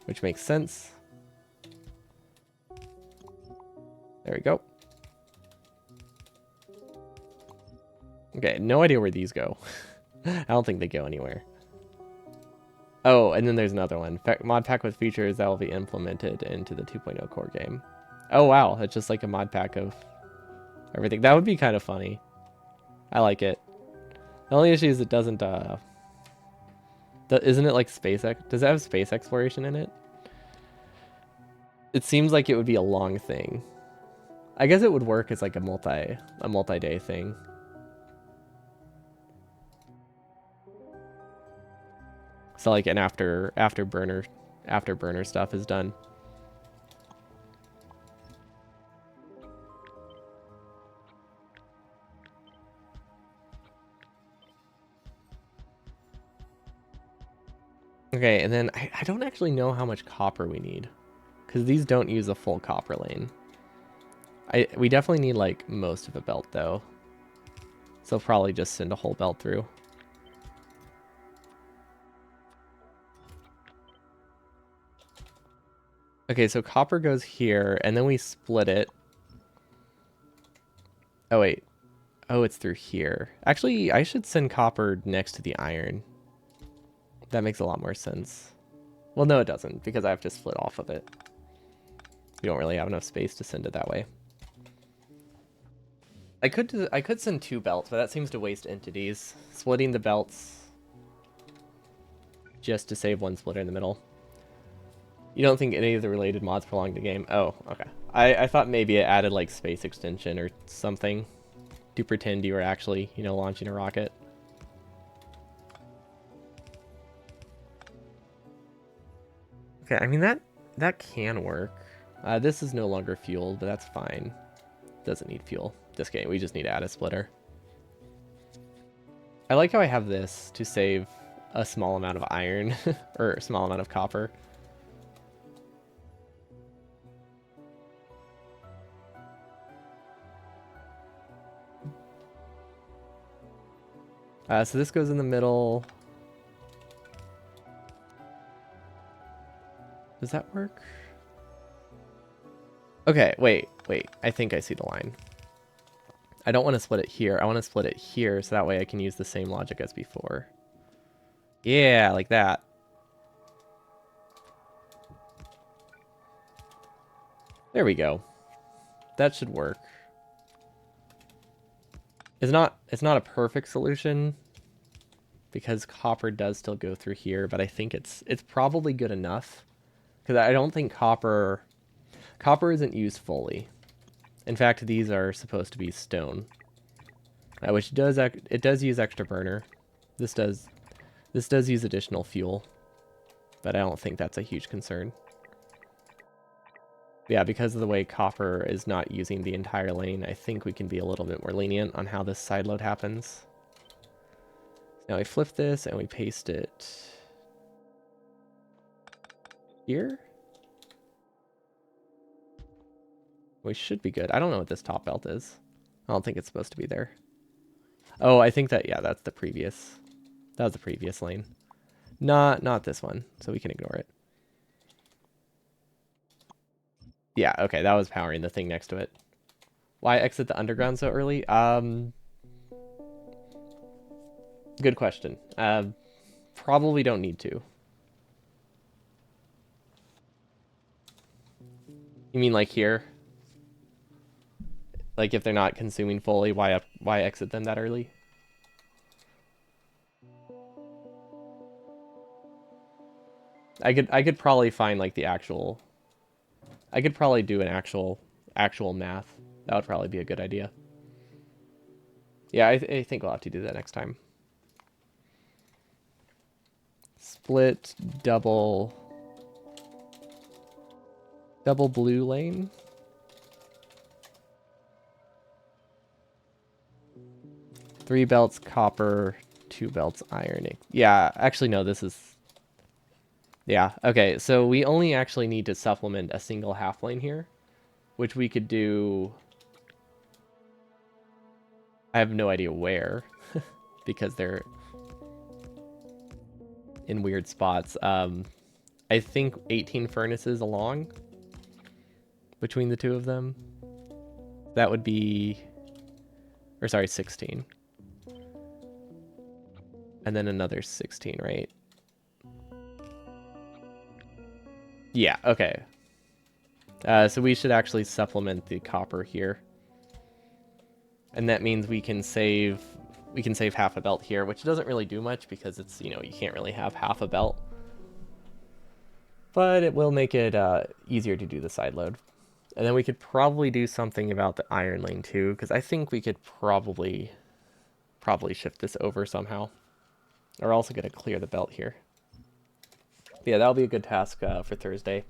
Speaker 1: which makes sense. There we go. Okay, no idea where these go. I don't think they go anywhere. Oh, and then there's another one. Mod pack with features that will be implemented into the 2.0 core game. Oh, wow. It's just like a mod pack of everything. That would be kind of funny. I like it. The only issue is it doesn't, isn't it like SpaceX? Does it have space exploration in it? It seems like it would be a long thing. I guess it would work as like a multi-day thing. So like an afterburner stuff is done. Okay, and then I don't actually know how much copper we need, because these don't use a full copper lane. We definitely need like most of a belt though, so probably just send a whole belt through. Okay, so copper goes here, and then we split it. Oh wait, oh it's through here. Actually, I should send copper next to the iron. That makes a lot more sense. Well, no, it doesn't, because I have to split off of it. We don't really have enough space to send it that way. I could send 2 belts, but that seems to waste entities. Splitting the belts just to save 1 splitter in the middle. You don't think any of the related mods prolong the game? Oh, okay. I thought maybe it added like space extension or something to pretend you were actually, launching a rocket. Okay, I mean that can work. This is no longer fueled, but that's fine. Doesn't need fuel. This game, we just need to add a splitter. I like how I have this to save a small amount of iron or a small amount of copper. So this goes in the middle. Does that work? Okay, wait. I think I see the line. I don't want to split it here. I want to split it here so that way I can use the same logic as before. Yeah, like that. There we go. That should work. It's not a perfect solution because copper does still go through here, but I think it's probably good enough because I don't think copper isn't used fully. In fact, these are supposed to be stone, which does use extra burner. This does use additional fuel, but I don't think that's a huge concern. Yeah, because of the way copper is not using the entire lane, I think we can be a little bit more lenient on how this side load happens. Now we flip this and we paste it here. We should be good. I don't know what this top belt is. I don't think it's supposed to be there. Oh, I think that, yeah, that's the previous. That was the previous lane. Not this one, so we can ignore it. Yeah, okay, that was powering the thing next to it. Why exit the underground so early? Good question. Probably don't need to. You mean like here? Like if they're not consuming fully, why exit them that early? I could probably find like the actual. I could probably do an actual math. That would probably be a good idea. Yeah, I think we'll have to do that next time. Split double blue lane. Three belts copper, 2 belts iron. Yeah, actually no, this is. Yeah, okay, so we only actually need to supplement a single half lane here, which we could do. I have no idea where, because they're in weird spots. I think 18 furnaces along between the two of them. That would be, or sorry, 16. And then another 16, right? Yeah, okay. So we should actually supplement the copper here. And that means we can save half a belt here, which doesn't really do much because it's, you can't really have half a belt. But it will make it easier to do the side load. And then we could probably do something about the iron lane too, because I think we could probably shift this over somehow. We're also going to clear the belt here. But yeah, that'll be a good task for Thursday.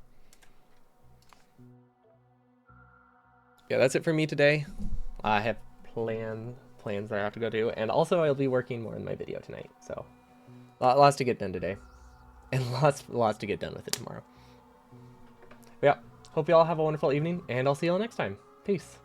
Speaker 1: Yeah, that's it for me today. I have plans that I have to go do, and also I'll be working more on my video tonight. So lots to get done today, and lots to get done with it tomorrow. But yeah, hope you all have a wonderful evening, and I'll see you all next time. Peace.